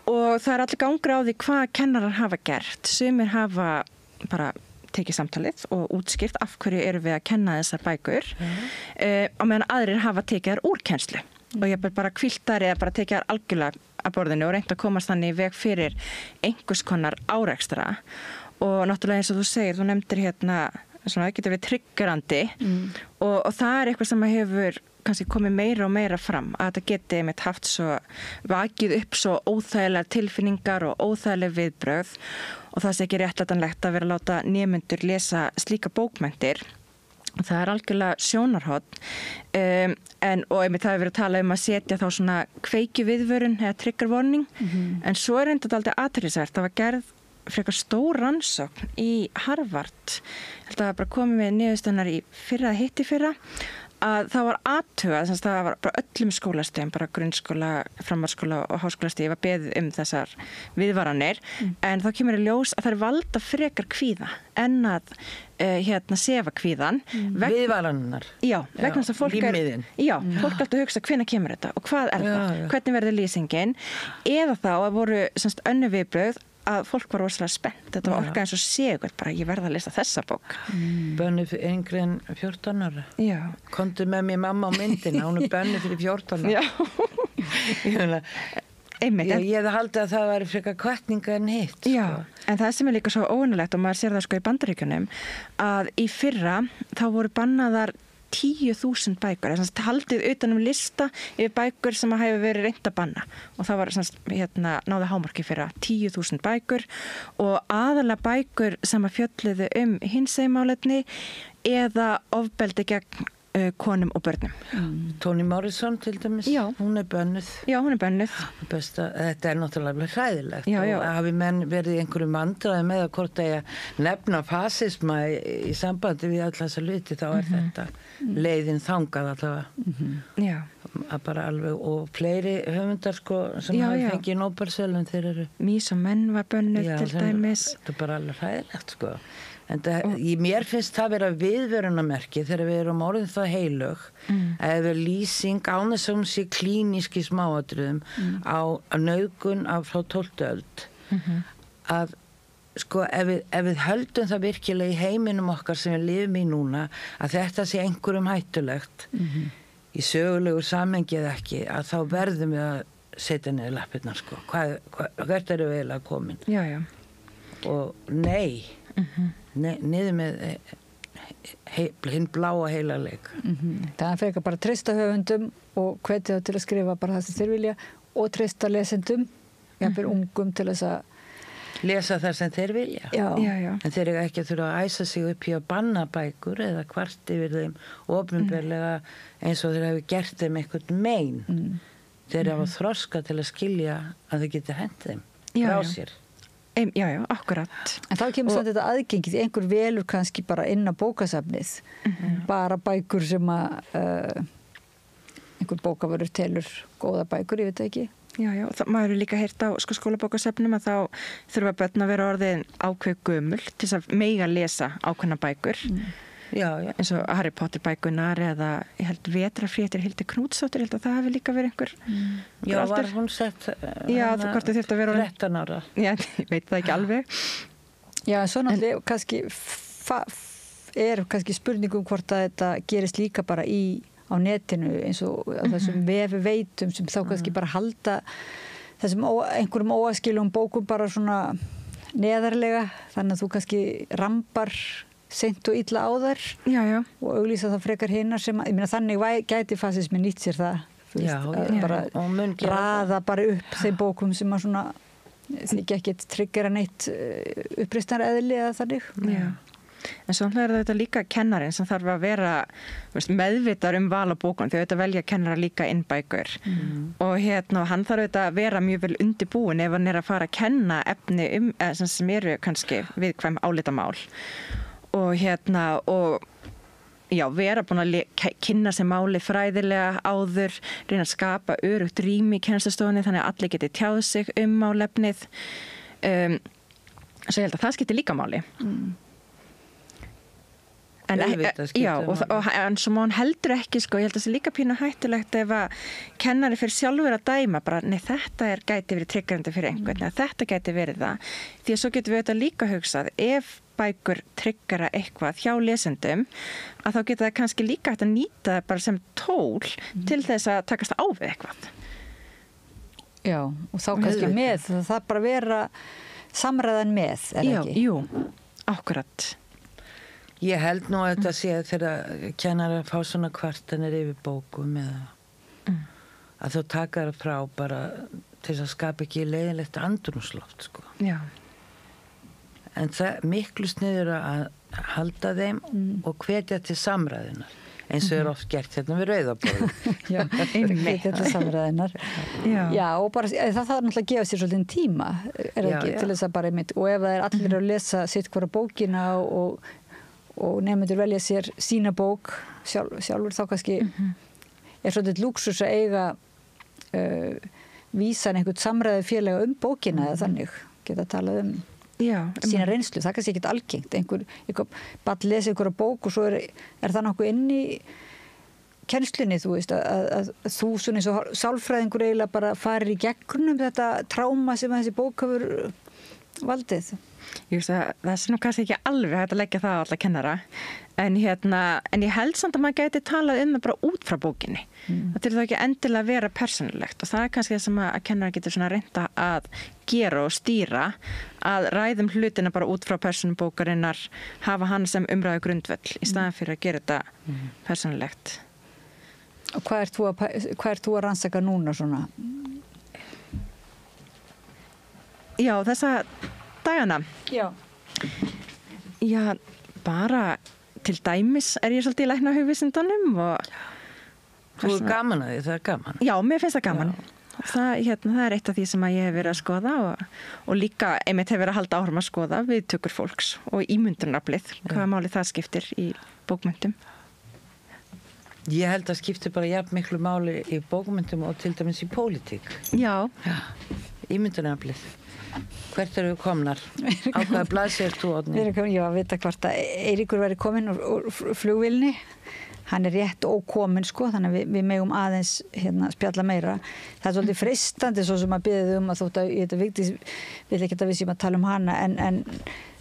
Og það allir gangur á því hvað kennarar hafa gert. Sumir hafa bara tekið samtalið og útskýrt af hverju eru við að kenna þessar bækur á meðan aðrir hafa tekið þær úr kennslu og ég bara kviltar eða bara tekið þær algjörlega að borðinu og reynt að komast þannig í veg fyrir einhvers konar árekstra og náttúrulega eins og þú segir, þú nefndir svona, það getur við triggerandi og það eitthvað sem hefur kannski komið meira og meira fram að þetta geti einmitt haft svo vakið upp svo óþægilegar tilfinningar og óþægileg viðbrögð og það sé ekki réttlætanlegt að vera að láta nemendur lesa slíka bókmenntir og það algjörlega sjónarhorn og einmitt það hefur verið að tala að setja þá svona kveiki viðvörun eða trigger warning en svo þetta aldrei athyglisvert, það var gerð frekar stór rannsókn í Harvard þetta var bara komið með niðurstöðnar í fyrra eða hitt í fyrra að það var athugað, það var bara öllum skólastigum, bara grunnskóla, framhaldsskóla og háskólastigi var beðið þessar viðvaranir en þá kemur í ljós að það valda frekar kvíða en að sefa kvíðan. Viðvaranirnar? Já, vegna þess að fólk fólk alltaf hugsa hvenær kemur þetta og hvað það, hvernig verður lýsingin eða þá að voru önnur viðbrögð að fólk var rosalega spennt. Þetta var orkað eins og segur, bara ég verð að lesa þessa bók. Bönnu yngri en 14 ára. Já. Komdu með mér mamma á myndina, hún bönnu fyrir 14 ára. Já. Einmitt. Ég hefði haldið að það væri frekar hvatninga en hitt. Já, en það sem líka svo óunulegt og maður sér það í Bandaríkjunum að í fyrra þá voru bannaðar 10.000 bækur, þess að haldið utanum lista yfir bækur sem að hefur verið reynt að banna og það var náði hámarki fyrir 10.000 bækur og aðalega bækur sem að fjölluðu hinsegin málefni eða ofbeldi gegn konum og börnum. Toni Morrison til dæmis, hún bönnuð. Já, hún bönnuð. Þetta náttúrulega hræðilegt já. Og hafi menn verið í einhverjum vandræði með að hvort að nefna fasisma í sambandi við alltaf þessa hluti þá þetta leiðin þangað allavega. Já. Að bara alveg og fleiri höfundar sem hafi fengið Nóbelsverðlaun þeir eru. Mís og menn var bönnuð til dæmis. Þetta bara alveg hræðilegt En mér finnst það vera viðvörunarmerki þegar við erum orðin það heilög að við lýsing án þess að hún sé klínísk í smáatriðum á nauðgun frá 12. öld að ef við höldum það virkilega í heiminum okkar sem við lifum í núna að þetta sé einhverjum hættulegt í sögulegu samhengi eða ekki að þá verðum við að setja niður lappirnar hvert eru við eiginlega komin og nei niður með hinn bláa heilaleik Það frekar bara treysta höfundum og hvetja þá til að skrifa bara það sem þeir vilja og treysta lesendum jafnvel ungum til þess að lesa það sem þeir vilja já. En þeir eru ekki að þurfa að æsa sig upp í að banna bækur eða hvart yfir þeim opinberlega eins og þeir hafi gert þeim einhvern mein þeir hafa þroska til að skilja að þeir geti hent þeim frá sér Já, akkurat. En þá kemur samt þetta aðgengið, einhver velur kannski bara inn á bókasafnið, bara bækur sem að einhver bókavörður telur góða bækur, ég veit ekki. Já, maður er líka heyrt á skólabókasafnum að þá þurfa börn að vera orðin ákveð gömul til þess að mega lesa ákveðna bækur. Já. Eins og Harry Potter bækunar eða ég held Vetrafréttir Hildi Knútsdóttir, ég held að það hefði líka verið einhver Já, var hún sett þú hvort þurfti að vera 13 ára Já, ég veit það ekki alveg Já, svo náttúrulega kannski kannski spurningum hvort að þetta gerist líka bara á netinu eins og þessum vefi veitum sem þá kannski bara halda þessum einhverjum óaskiljum bókum bara svona neðarlega þannig að þú kannski rambar seint og illa á þær og auglýsa það frekar hinnar sem, ég meina þannig gæti fasismi nýtt sér það, bara raða bara upp þeim bókum sem að svona þykja ekkert tryggera neitt uppreisnar eðli eða þannig. En svo er þetta líka kennarinn sem þarf að vera meðvitar val á bókum, því þetta velja kennara líka inn bækur og hann þarf þetta að vera mjög vel undirbúin ef hann að fara að kenna efni sem eru kannski viðkvæm álitamál og vera búin að kynna sér máli fræðilega áður, reyna að skapa örugt rými í kennslustofunni þannig að allir geti tjáð sig málefnið. Svo ég held að það skiptir líka máli. En svo má hann heldur ekki, ég held að það sé líka pínu hættulegt ef að kennari fyrir sjálfur að dæma bara, nei þetta gæti verið triggerandi fyrir einhvern, þetta gæti verið það. Því að svo getum við þetta líka hugsað, ef bækur triggera eitthvað hjá lesendum, að þá geta það kannski líka hægt að nýta það bara sem tól til þess að takast á við eitthvað. Já, og þá kannski með, það bara vera samræðan með, ekki? Jú, akkurat. Ég held nú að þetta sé þegar kennarar fá svona kvartanir yfir bókum eða að þú taka það frá bara til þess að skapa ekki leiðilegt andrúmsloft, Já. En það miklu sniður að halda þeim og hvetja til samræðunar eins og oft gert hérna við rauðaborðum. Já, hvetja til samræðunar. Já, og bara það þarf náttúrulega að gefa sér svolítið tíma, ekki, til þess að bara einmitt, og ef það allir að lesa sitt hvora bókina og nemendur velja sér sína bók sjálfur þá kannski svolítið lúksus að eiga vísan einhvern samræði félaga bókina eða þannig geta talað sína reynslu, það kannski ekkert algengt einhver bara lesa einhverja bók og svo er það nokkuð inn í kennslunni, þú veist að þú svona eins og sálfræðingur eiginlega bara farir í gegnum þetta tráma sem þessi bók hefur valdið. Það sé nú kannski ekki alveg hægt að leggja það á alla kennara en ég held samt að maður gæti talað það bara út frá bókinni. Það til þá ekki endilega vera persónulegt og það er kannski það sem að kennara getur svona reynda að gera og stýra að ræðum hlutina bara út frá persónubókarinnar, hafa hann sem umræðu grundvöll í staðan fyrir að gera þetta persónulegt. Og hvað ert þú að rannsaka núna svona? Já, þessa dagana. Já, bara til dæmis er ég svolítið í læknahugvísindunum og Þú er gaman að því, það er gaman. Já, mér finnst það gaman. Það er eitt af því sem ég hef verið að skoða og líka einmitt hef verið að halda áhrum að skoða viðtökur fólks og ímyndunaraflið, hvaða máli það skiptir í bókmyndum. Ég held að skiptir bara jafn miklu máli í bókmyndum og til dæmis í pólitík. Já. Ímyndunaraflið. Hvert eru við komnar? Á hvaða blaðsíðu ert þú, Oddný? Við erum komin, að vita hvort að Eiríkur væri kominn úr flugvélni. Hann er rétt ókominn, þannig að við megum aðeins spjalla meira. Það er svolítið freistandi svo sem að biðja að þótt að þetta Vigdís vil ekki að við séum að tala hana en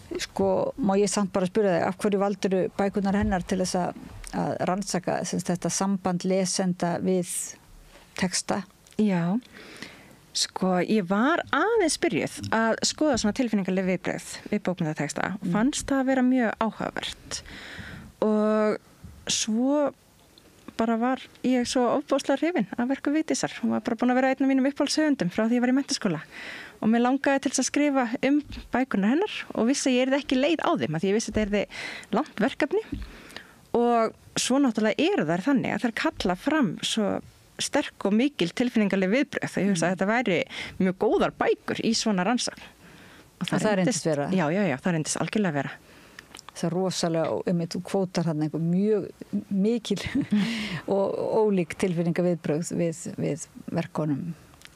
má ég samt bara spyrja þig, af hverju valdiru bækurnar hennar til þess að rannsaka þetta samband lesenda við texta? Já. Ég var aðeins byrjuð að skoða svona tilfinningarleg viðbrögð við bókmyndateksta og fannst það að vera mjög áhugavert og svo bara var ég svo ofboðslega hrifin af verku Vigdísar. Hún var bara búin að vera einn af mínum uppáhaldshöfundum frá því ég var í menntaskóla og mér langaði til þess að skrifa bækurnar hennar og vissi að ég yrði ekki leið á þeim af því ég vissi að þetta yrði langt verkefni og svo náttúrulega eru þær þannig að þær kalla fram svo sterk og mikil tilfinningarleg viðbrögð. Ég hugsa að þetta væri mjög góðar bækur í svona rannsókn. Og það reyndist vera? Já, það reyndist algjörlega vera. Það er rosalega, þú kvótar hann einhver mjög mikil og ólík tilfinningarviðbrögð við verkunum.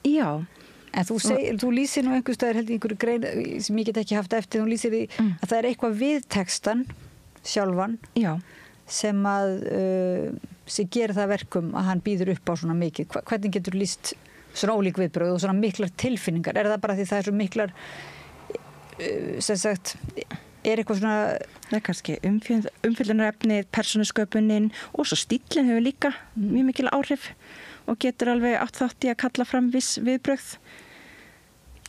Já. En þú lýsir nú einhvers staðar held í einhverju grein sem ég get ekki haft eftir, þú lýsir því að það er eitthvað við textan sjálfan. Já. Sem gerir það verkum að hann býður upp á svona mikið. Hvernig getur lýst svona ólík viðbrögð og svona miklar tilfinningar? Er það bara því það er svo miklar sem sagt, er eitthvað svona... Það er kannski umfyllunarefnið, persónusköpunin og svo stíllinn hefur líka mjög mikil áhrif og getur alveg átt þátt í að kalla fram viss viðbrögð.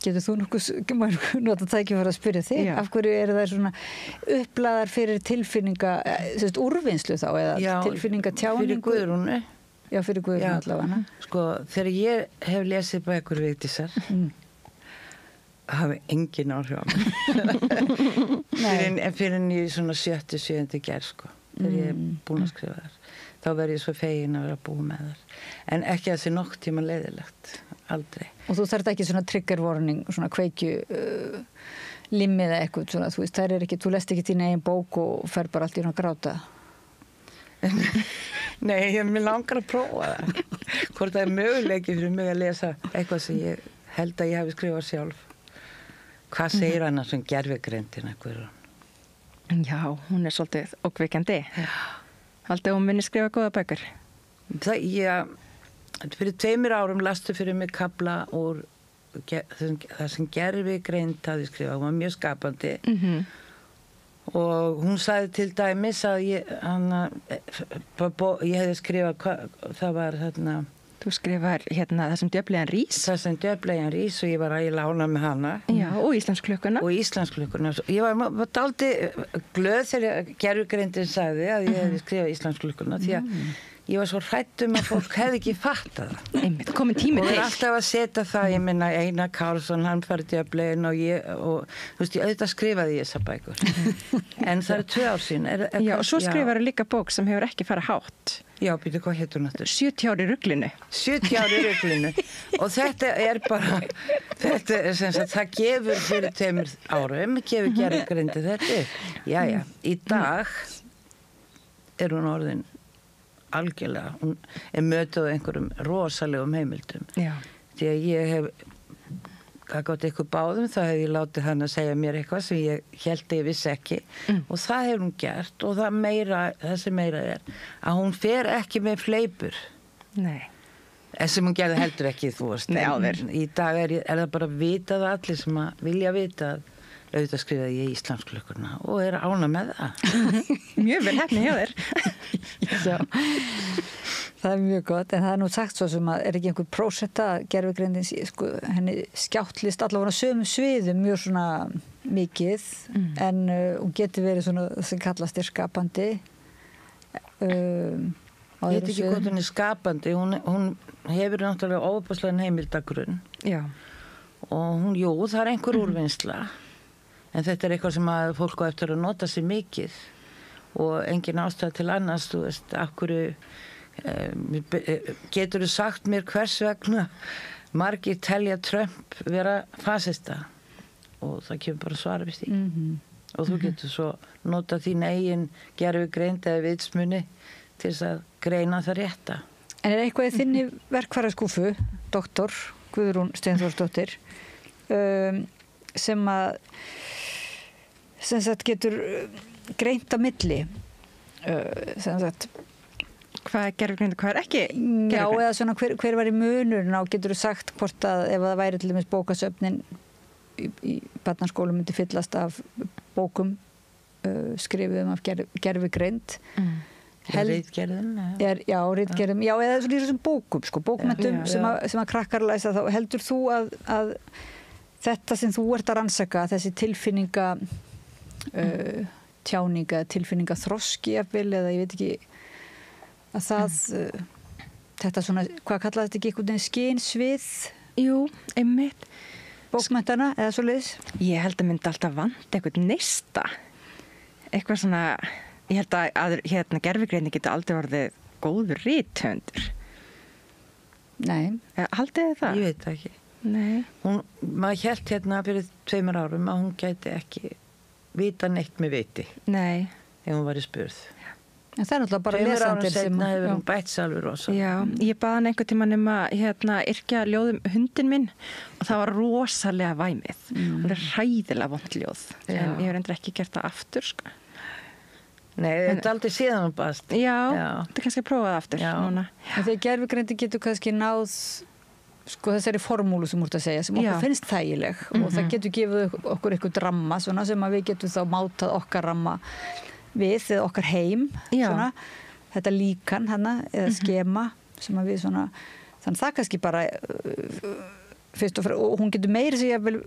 Getur þú nokkuð nota tækifæri að spyrja þig? Já. Af hverju eru þær svona upplaðar fyrir úrvinnslu þá eða tilfinningatjáningu? Fyrir Guðrúnu. Já, fyrir Guðrúnu allavega. Sko, þegar ég hef lesið bækur Vigdísar, hafi engin áhrif á mig. fyrir en ég svona 7. gerð, sko. Þegar ég er búin að skrifa þar. Þá verð ég svo fegin að vera búin með þar. En ekki að það sé nokk tíma leiðilegt. Aldrei. Og þú þarft ekki svona trigger warning, svona kveikju limmið eða eitthvað, svona, þú veist, þú lest ekki þín eigin bók og fer bara allt í hún að gráta. Nei, mér langar að prófa það. Hvort það er möguleiki fyrir mig að lesa eitthvað sem ég held að ég hafi skrifað sjálf. Hvað segir hana sem gervigreindina, Guðrún? Já, hún er svolítið ókvikjandi. Haldið hún minni skrifa góða bækur? Fyrir 2 árum lastu fyrir mig kafla úr það sem gervigreind hafði skrifað. Hún var mjög skapandi. Og hún sagði til dæmis að ég hefði skrifað, það var þarna... Þú skrifar það sem djöflegan rís. Það sem djöflegan rís og ég var að lána með hana. Já, og Íslandsklukkuna. Og Íslandsklukkuna. Ég var dálítið glöð þegar gervigreindin sagði að ég hefði skrifað Íslandsklukkuna því að ég var svo hrædd að fólk hefði ekki fattað það. Einmitt, komin tími til. Og alltaf að setja það, ég minna Einar Karlsson, hann farið djöflegin og þú veist, ég auðvitað skrifaði ég þessar bækur. En það 2 ár síðan. Já, og svo skrifaru líka bók sem hefur ekki farið hátt. Já, býtu, hvað hétt hún aftur? 70 ár í ruglinu. 70 ár í ruglinu. Og þetta er bara, þetta er sem sagt, það gefur fyrir 2 árum, gefur gervigrindi þetta. Jæja, í dag er hún orðin algjörlega, hún er mötuð einhverjum rosalegum heimildum. Já. Því að ég hef gott eitthvað báðum, þá hef ég látið hann að segja mér eitthvað sem ég held að ég vissi ekki og það hefur hún gert og það sem meira er að hún fer ekki með fleipur. Nei. Sem hún gerði heldur ekki, þú veist. Nei, áður. Í dag er það bara að vita það allir sem að vilja vita að auðvitað skrifaði ég Íslandsklukkuna og er ána með það. Mjög vel heppni hjá þér. Já, það er mjög gott, en það er nú sagt svo sem að er ekki einhver prósetta gervigreindin, sko, henni skjáttlist allavega á sömu sviðum mjög svona mikið, en hún getur verið svona sem kallast skapandi. Ég veit ekki hvort hún er skapandi, hún hefur náttúrulega óbúslegan heimildagrunn. Já. Og hún, jú, það er einhver úrvinnsla. En þetta er eitthvað sem að fólk á eftir að nota sér mikið og engin ástæða til annars, þú veist, af hverju getur þú sagt mér hvers vegna margir telja Trump vera fasista og það kemur bara svara við því. Og þú getur svo nota þín eigin gervigreind eða vitsmuni til þess að greina það rétta. En er eitthvað í þinni verkfæraskúfu, doktor Guðrún Steinþórsdóttir, sem sagt getur greint á milli, sem sagt hvað er gervigreind og hvað er ekki gervigreind? Já, eða svona hver var í munurinn á, getur þú sagt hvort að ef það væri til dæmis bókasöfnin í barnaskólum myndi fyllast af bókum skrifuðum af gervigreind. Ritgerðum? Já, ritgerðum, já, eða svona í þessum bókum, sko, bókmenntum sem að krakkar læsa þá. Heldur þú að þetta sem þú ert að rannsaka, þessi tilfinninga tjáninga, tilfinninga þroski jafnvel, eða ég veit ekki að það þetta svona, hvað kallaði þetta ekki einhvern veginn skynsvið? Jú, einmitt. Bókmenntana, eða svo leiðis? Ég held að myndi alltaf vant eitthvað neista. Eitthvað svona, ég held að gervigreind getur aldrei orðið góður rithöfundur. Nei. Haldið þið það? Ég veit það ekki. Nei. Maður hélt fyrir 2 árum að hún gæti ekki vita neitt með viti. Nei. Ef hún var í spurð. En það er náttúrulega bara lesendir sem... 2 árum seinna hefur hún bætt sjálfur rosa. Já, ég baði hann einhvern tímann að yrkja ljóðum hundin minn og það var rosalega væmið. Það er hræðilega vond ljóð. En ég hefur endur ekki gert það aftur, sko. Nei, þetta er aldrei síðan hún baðst. Já, þetta er kannski að prófa það aftur. En þegar gervigreindi getur kannski náð sko þessari formúlu sem þú ert að segja sem okkur finnst þægileg og það getur gefið okkur eitthvað ramma svona, sem að við getum þá mátað okkar ramma við eða okkar heim svona, þetta líkan hana eða skema sem að við svona, þannig það kannski bara fyrst og hún getur meiri sig að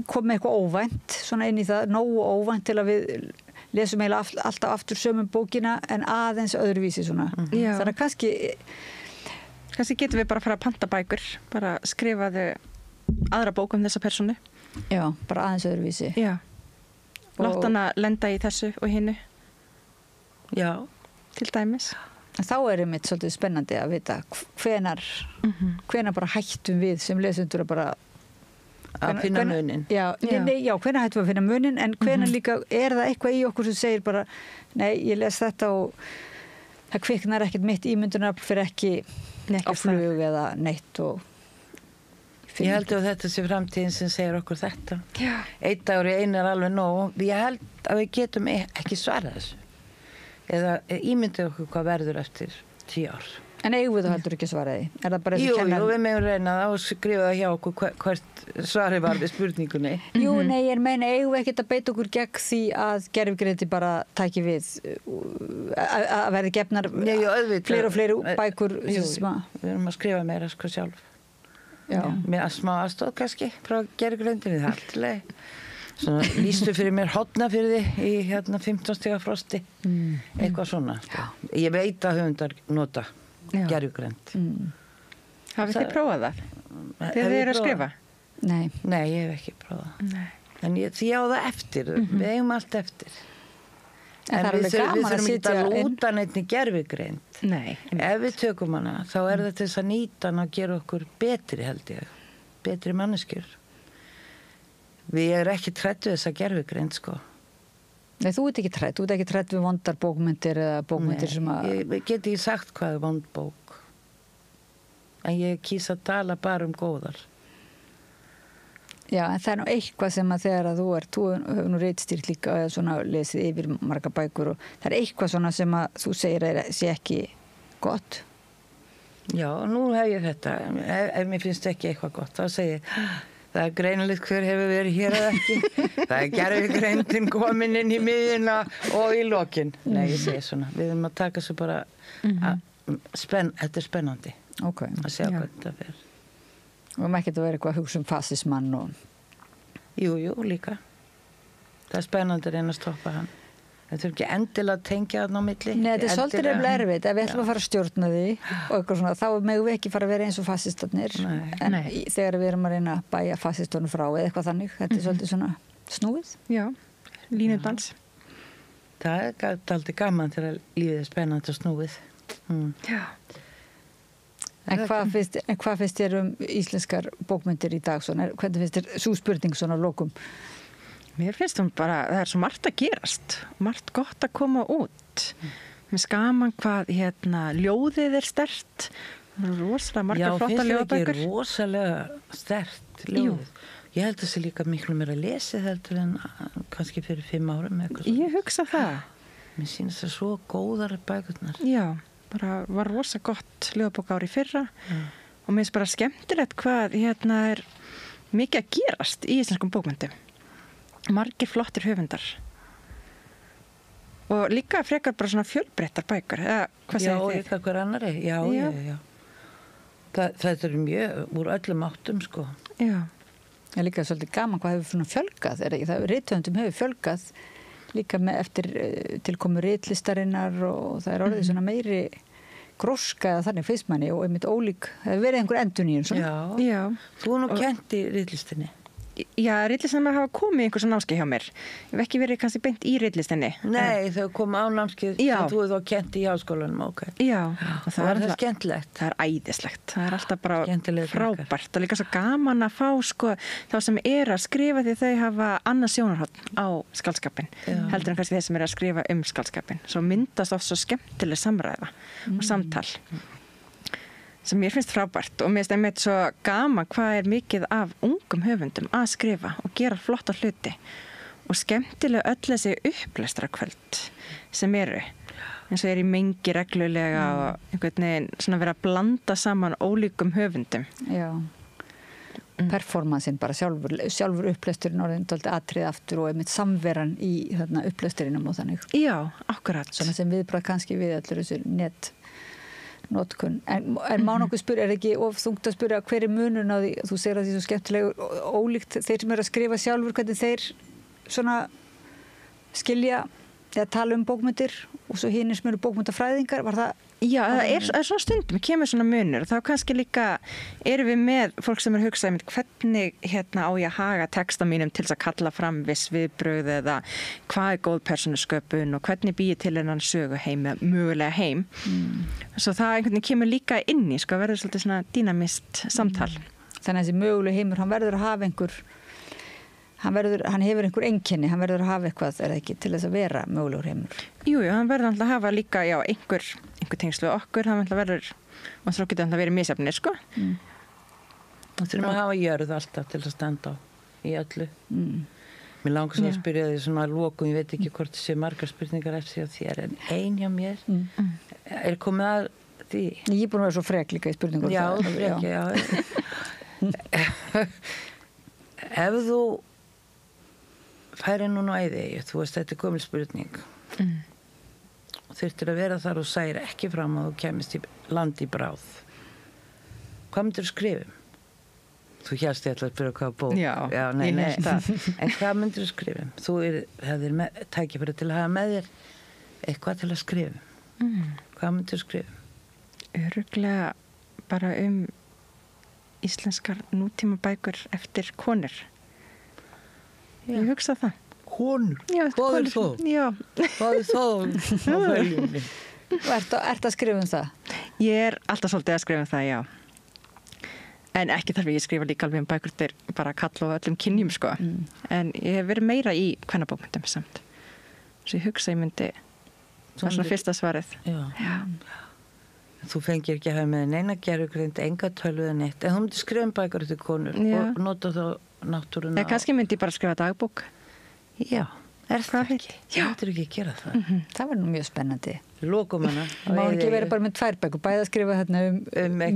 koma eitthvað óvænt svona inn í það, nógu óvænt til að við lesum eiginlega alltaf aftur sömu bókina en aðeins öðruvísi svona. Þannig að kannski getum við bara að fara að panta bækur, bara skrifaðu aðra bók þessa persónu. Já, bara aðeins öðruvísi. Já. Látt hana lenda í þessu og hinnu. Já. Til dæmis. Þá einmitt svolítið spennandi að vita hvenar bara hættum við sem lesendur að bara að finna munin. Já, hvenær hættum við að finna munin en hvenær líka það eitthvað í okkur sem segir bara nei, ég les þetta og það kviknar ekkert mitt ímyndunar fyrir ekki á flug eða neitt og ég held að þetta sé framtíðin sem segir okkur þetta. Einn dagur í einu alveg nóg. Ég held að við getum ekki svarað þessu. Eða ímyndið okkur hvað verður eftir 10 ár. En eigum við þá heldur ekki svaraði? Er það bara jú, við megum reyna það og skrifa það hjá okkur hvert svarið var við spurningunni. Jú, nei, ég meina, eigum við ekkert að beita okkur gegn því að gervigreindi bara tæki við að verði gefnar fleiri og fleiri bækur. Jú, við erum að skrifa meira sko sjálf. Með smá aðstóð kannski frá gervigreindinni, það allt í lagi. Svona lýstu fyrir mér Hornafirði í 15 stiga frosti. Eitthvað svona. Ég veit að höfundar nota gervigreind. Hafið þið prófað það? Þegar þið eru að skrifa? Nei. Nei, ég hef ekki prófað. En því á það eftir. Við eigum allt eftir. En við þurfum ekki að lúta neitt í gervigreind. Nei. Ef við tökum hana, þá þetta þess að nýta hana og gera okkur betri, held ég. Betri manneskjur. Við erum ekki trætt við þessa gervigreind, sko. Nei, þú ert ekki trætt við vondar bókmyndir eða bókmyndir sem að... Ég get ekki sagt hvað vond bók. En ég kýs að tala bara góðar. Já, en það nú eitthvað sem að þegar að þú hefur nú ritstýrt líka eða svona lesið yfir marga bækur og það eitthvað svona sem að þú segir sé ekki gott. Já, nú hef ég þetta. Ef mér finnst ekki eitthvað gott, þá segir ég það greinilegt hver hefur verið hér eða ekki. Það gervigreindin komin inn í miðjuna og í lokin. Nei, ég segi svona. Við erum að taka svo bara þetta spennandi. Að sjá hvernig það fer. Og maður ekkert að vera eitthvað að hugsa fasismann og... Jú, líka. Það spennandi að reyna að stoppa hann. Það þurfi ekki endilega að tengja þarna á milli. Nei, þetta svolítið erfitt. Ef við ætlum að fara að stjórna því og eitthvað svona, þá megum við ekki fara að vera eins og fasistarnir. En þegar við erum að reyna að bæja fasistornum frá eða eitthvað þannig, þetta svolítið svona snúið. Já, línudans. Það dálítið gaman þegar lífið spennandi og snúið. Já. En hvað finnst þér íslenskar bókmyndir í dag? Hvernig finnst þér sú spurning svona lokum? Mér finnst bara, það svo margt að gerast, margt gott að koma út. Mér skaman hvað ljóðið sterkt, rosalega margar flotta ljóðabækur. Já, finnst þér ekki rosalega sterkt ljóðið? Ég held að það sé líka miklu meira lesið heldur en kannski fyrir 5 árum. Ég hugsa það. Mér sýnist það svo góðar bækurnar. Já, bara var rosa gott ljóðabók ári fyrra og mér finnst bara skemmtilegt hvað er mikið að gerast í íslenskum bókmyndum. Margir flottir höfundar og líka frekar bara svona fjölbreyttar bækur eða hvað segir þið? Já, eitthvað hver annari, já. Það mjög úr öllum áttum, sko. Já. Það er líka svolítið gaman hvað hefur svona fjölgað, rithöfundum hefur fjölgað líka með eftir tilkomu ritlistarinnar og það orðið svona meiri gróska eða þannig finnst manni og einmitt ólík, það hefur verið einhver endurnýjun svona. Já. Þú nú kennt í ritlistinni. Já, ritlistinni hafa komið einhversu námskeið hjá mér. Ég hef ekki verið kannski beint í ritlistinni. Nei, þau komu á námskeið sem þú hefur þá kent í háskólanum, ok. Já. Og það skemmtilegt. Það æðislegt. Það alltaf bara frábært og líka svo gaman að fá sko þá sem að skrifa því þau hafa annað sjónarhorn á skáldskapinn. Heldur en kannski þeir sem að skrifa skáldskapinn. Svo myndast oft svo skemmtileg samræða og samtal. Sem mér finnst frábært og mér finnst einmitt svo gaman hvað mikið af ungum höfundum að skrifa og gera flotta hluti og skemmtilega öll þessi upplestrakvöld sem eins og í mengi reglulega og einhvern veginn svona vera að blanda saman ólíkum höfundum. Já. Performansin bara sjálfur upplesturinn orðin dálítið atrið aftur og einmitt samveran í upplesturinnum og þannig. Já, akkurat. Svona sem viðbragð kannski við allir þessu notkun. En má nokkuð spyrja, ekki of þungt að spyrja hver munun á því, þú segir að því svo skemmtilega ólíkt þeir sem að skrifa sjálfur, hvernig þeir svona skilja eða tala bókmyndir og svo hinir sem eru bókmyndafræðingar, var það? Já, það er svona stundum, kemur svona munur og þá kannski líka erum við með fólk sem er að hugsa hvernig á ég að haga texta mínum til þess að kalla fram viss viðbrögð eða hvað góð persónusköpun og hvernig býi til hennan söguheim eða mögulega heim. Svo það einhvern veginn kemur líka inn í, verður svolítið svona dýnamist samtal. Þannig að þessi mögulega heimur, hann verður að hafa hann hefur einhver einkenni, hann verður að hafa eitthvað, er það ekki, til þess að vera mögulegur heimur? Jú, hann verður alltaf að hafa líka, einhver tengslu okkur, hann verður, og þá getur hann verið misjafnir, Það þurfum að hafa jörð alltaf til að standa á í öllu. Mér langar svo að spyrja því svona að lokum, ég veit ekki hvort það sé margar spurningar eftir því að þér, en ein hjá mér, er komið að því? Ég er búin að vera svo frek líka í spurningum. Já, frek, já. Ef þú færi núna á Eyðeyju, þú veist, þetta er gömul spurning og þyrftir að vera þar og særi ekki fram að þú kemist í land í bráð. Hvað myndir þú skrifa? Þú hélst ég ætla að spyrja hvað bók. Já, nei. En hvað myndir þú skrifa? Þú hefðir tækifæri til að hafa með þér eitthvað til að skrifa. Hvað myndir þú skrifa? Örugglega bara íslenskar nútímabækur eftir konur. Ég hugsa það. Konur? Já, hvað er það? Já. Hvað er það á fæljunni? Ertu að skrifa það? Ég er alltaf svolítið að skrifa það, já. En ekki þarf ég skrifa líka alveg bækur til bara kalla á öllum kynjum, En ég hef verið meira í kvennabókmyndum samt. Svo ég hugsa ég myndi, það er svona fyrsta svarið. Já. Þú fengir ekki að hafa með neina gerðugrind, enga tölvu eða neitt. En þú myndir skrifa bækur til konur og nota þá náttúruna. Eða kannski myndi ég bara skrifa dagbók. Já, það ekki? Já. Þú myndir ekki að gera það. Það var nú mjög spennandi. Lokum hana. Má ekki vera bara með 2 bækur, bæði að skrifa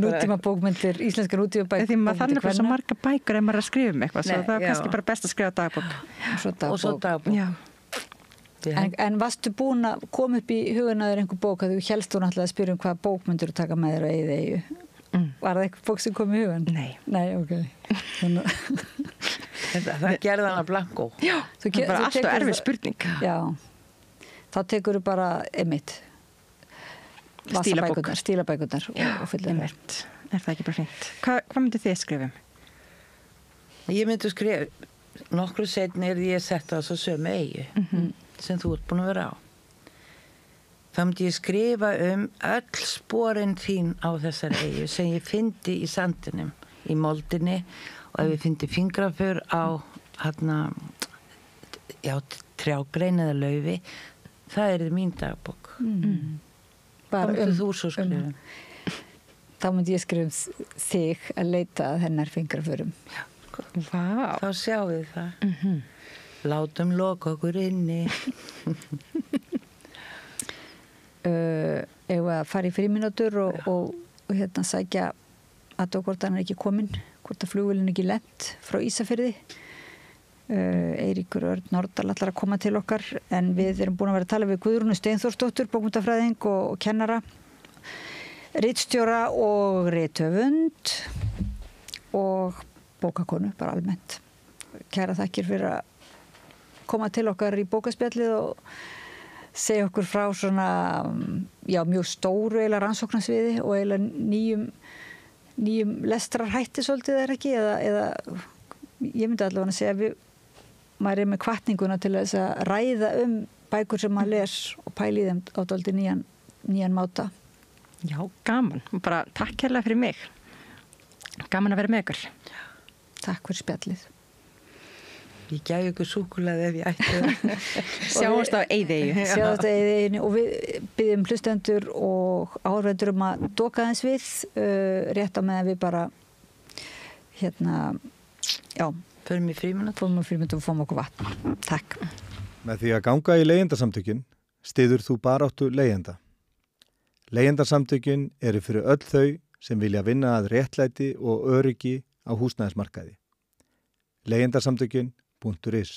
nútímabókmyndir, íslenskar nútímabækur. Því maður þannig fyrir svo marga bækur ef maður að skrifa eitthvað, svo það er kannski bara best að skrifa dagbók. Og svo dagbók. Já. En varstu búin að koma upp í hugan að þér einhver bók að þú hélst þú náttúrulega að spyrja hvaða bók myndir þú taka með þér á Eyðeyju? Var það eitthvað bók sem kom í hugan? Nei, ok. Það gerði hana blanko. Já, það var alltaf erfið spurning. Já, þá tekur þú bara stílabækurnar og fyllir það. Er það ekki bara fint? Hvað myndir þið skrifa? Ég myndi skrifa, nokkru seinni ég sett á svo sömu eyju sem þú ert búin að vera á. Þá myndi ég skrifa öll sporin þín á þessari eyju sem ég fyndi í sandinum, í moldinni og ef ég fyndi fingraför á trjágrein eða laufi, það er mín dagbók. Hvað myndi þú svo skrifa? Þá myndi ég skrifa þig að leita að hennar fingraförum. Já. Vá. Þá sjáum við það. Látum loka okkur inni. Ef að fara í frímínútur og sækja að hvort hann er ekki kominn, hvort að flugvélin ekki lent frá Ísafirði. Eiríkur Örn Norðdal ætlar að koma til okkar, en við erum búin að vera að tala við Guðrúnu Steinþórsdóttur, bókmyndafræðing og kennara, ritstjóra og rithöfund og bókakonu, bara almennt. Kæra þakkir fyrir að koma til okkar í bókaspjallið og segja okkur frá svona, mjög stóru eiginlega rannsóknarsviði og eiginlega nýjum lestrarhætti svolítið ekki, eða ég myndi allavega að segja að maður er með hvatninguna til þess að ræða bækur sem maður les og pæli þeim á dálítið nýjan máta. Já, gaman. Bara takk hérlega fyrir mig. Gaman að vera með ykkur. Takk fyrir spjallið. Ég gæði ykkur súkkulaði ef ég ætti það. Sjáumst á Eyðeyju. Sjáumst á Eyðeyjunni og við byggjum hlustendur og áhorfendur að doka aðeins við, rétt á meðan við bara förum í frímínútur og fáum okkur vatn. Takk. Með því að ganga í leigjendasamtökin styður þú baráttu leigjenda. Leigjendasamtökin eru fyrir öll þau sem vilja vinna að réttlæti og öryggi á húsnæðismarkaði. Leigjendasamtökin.is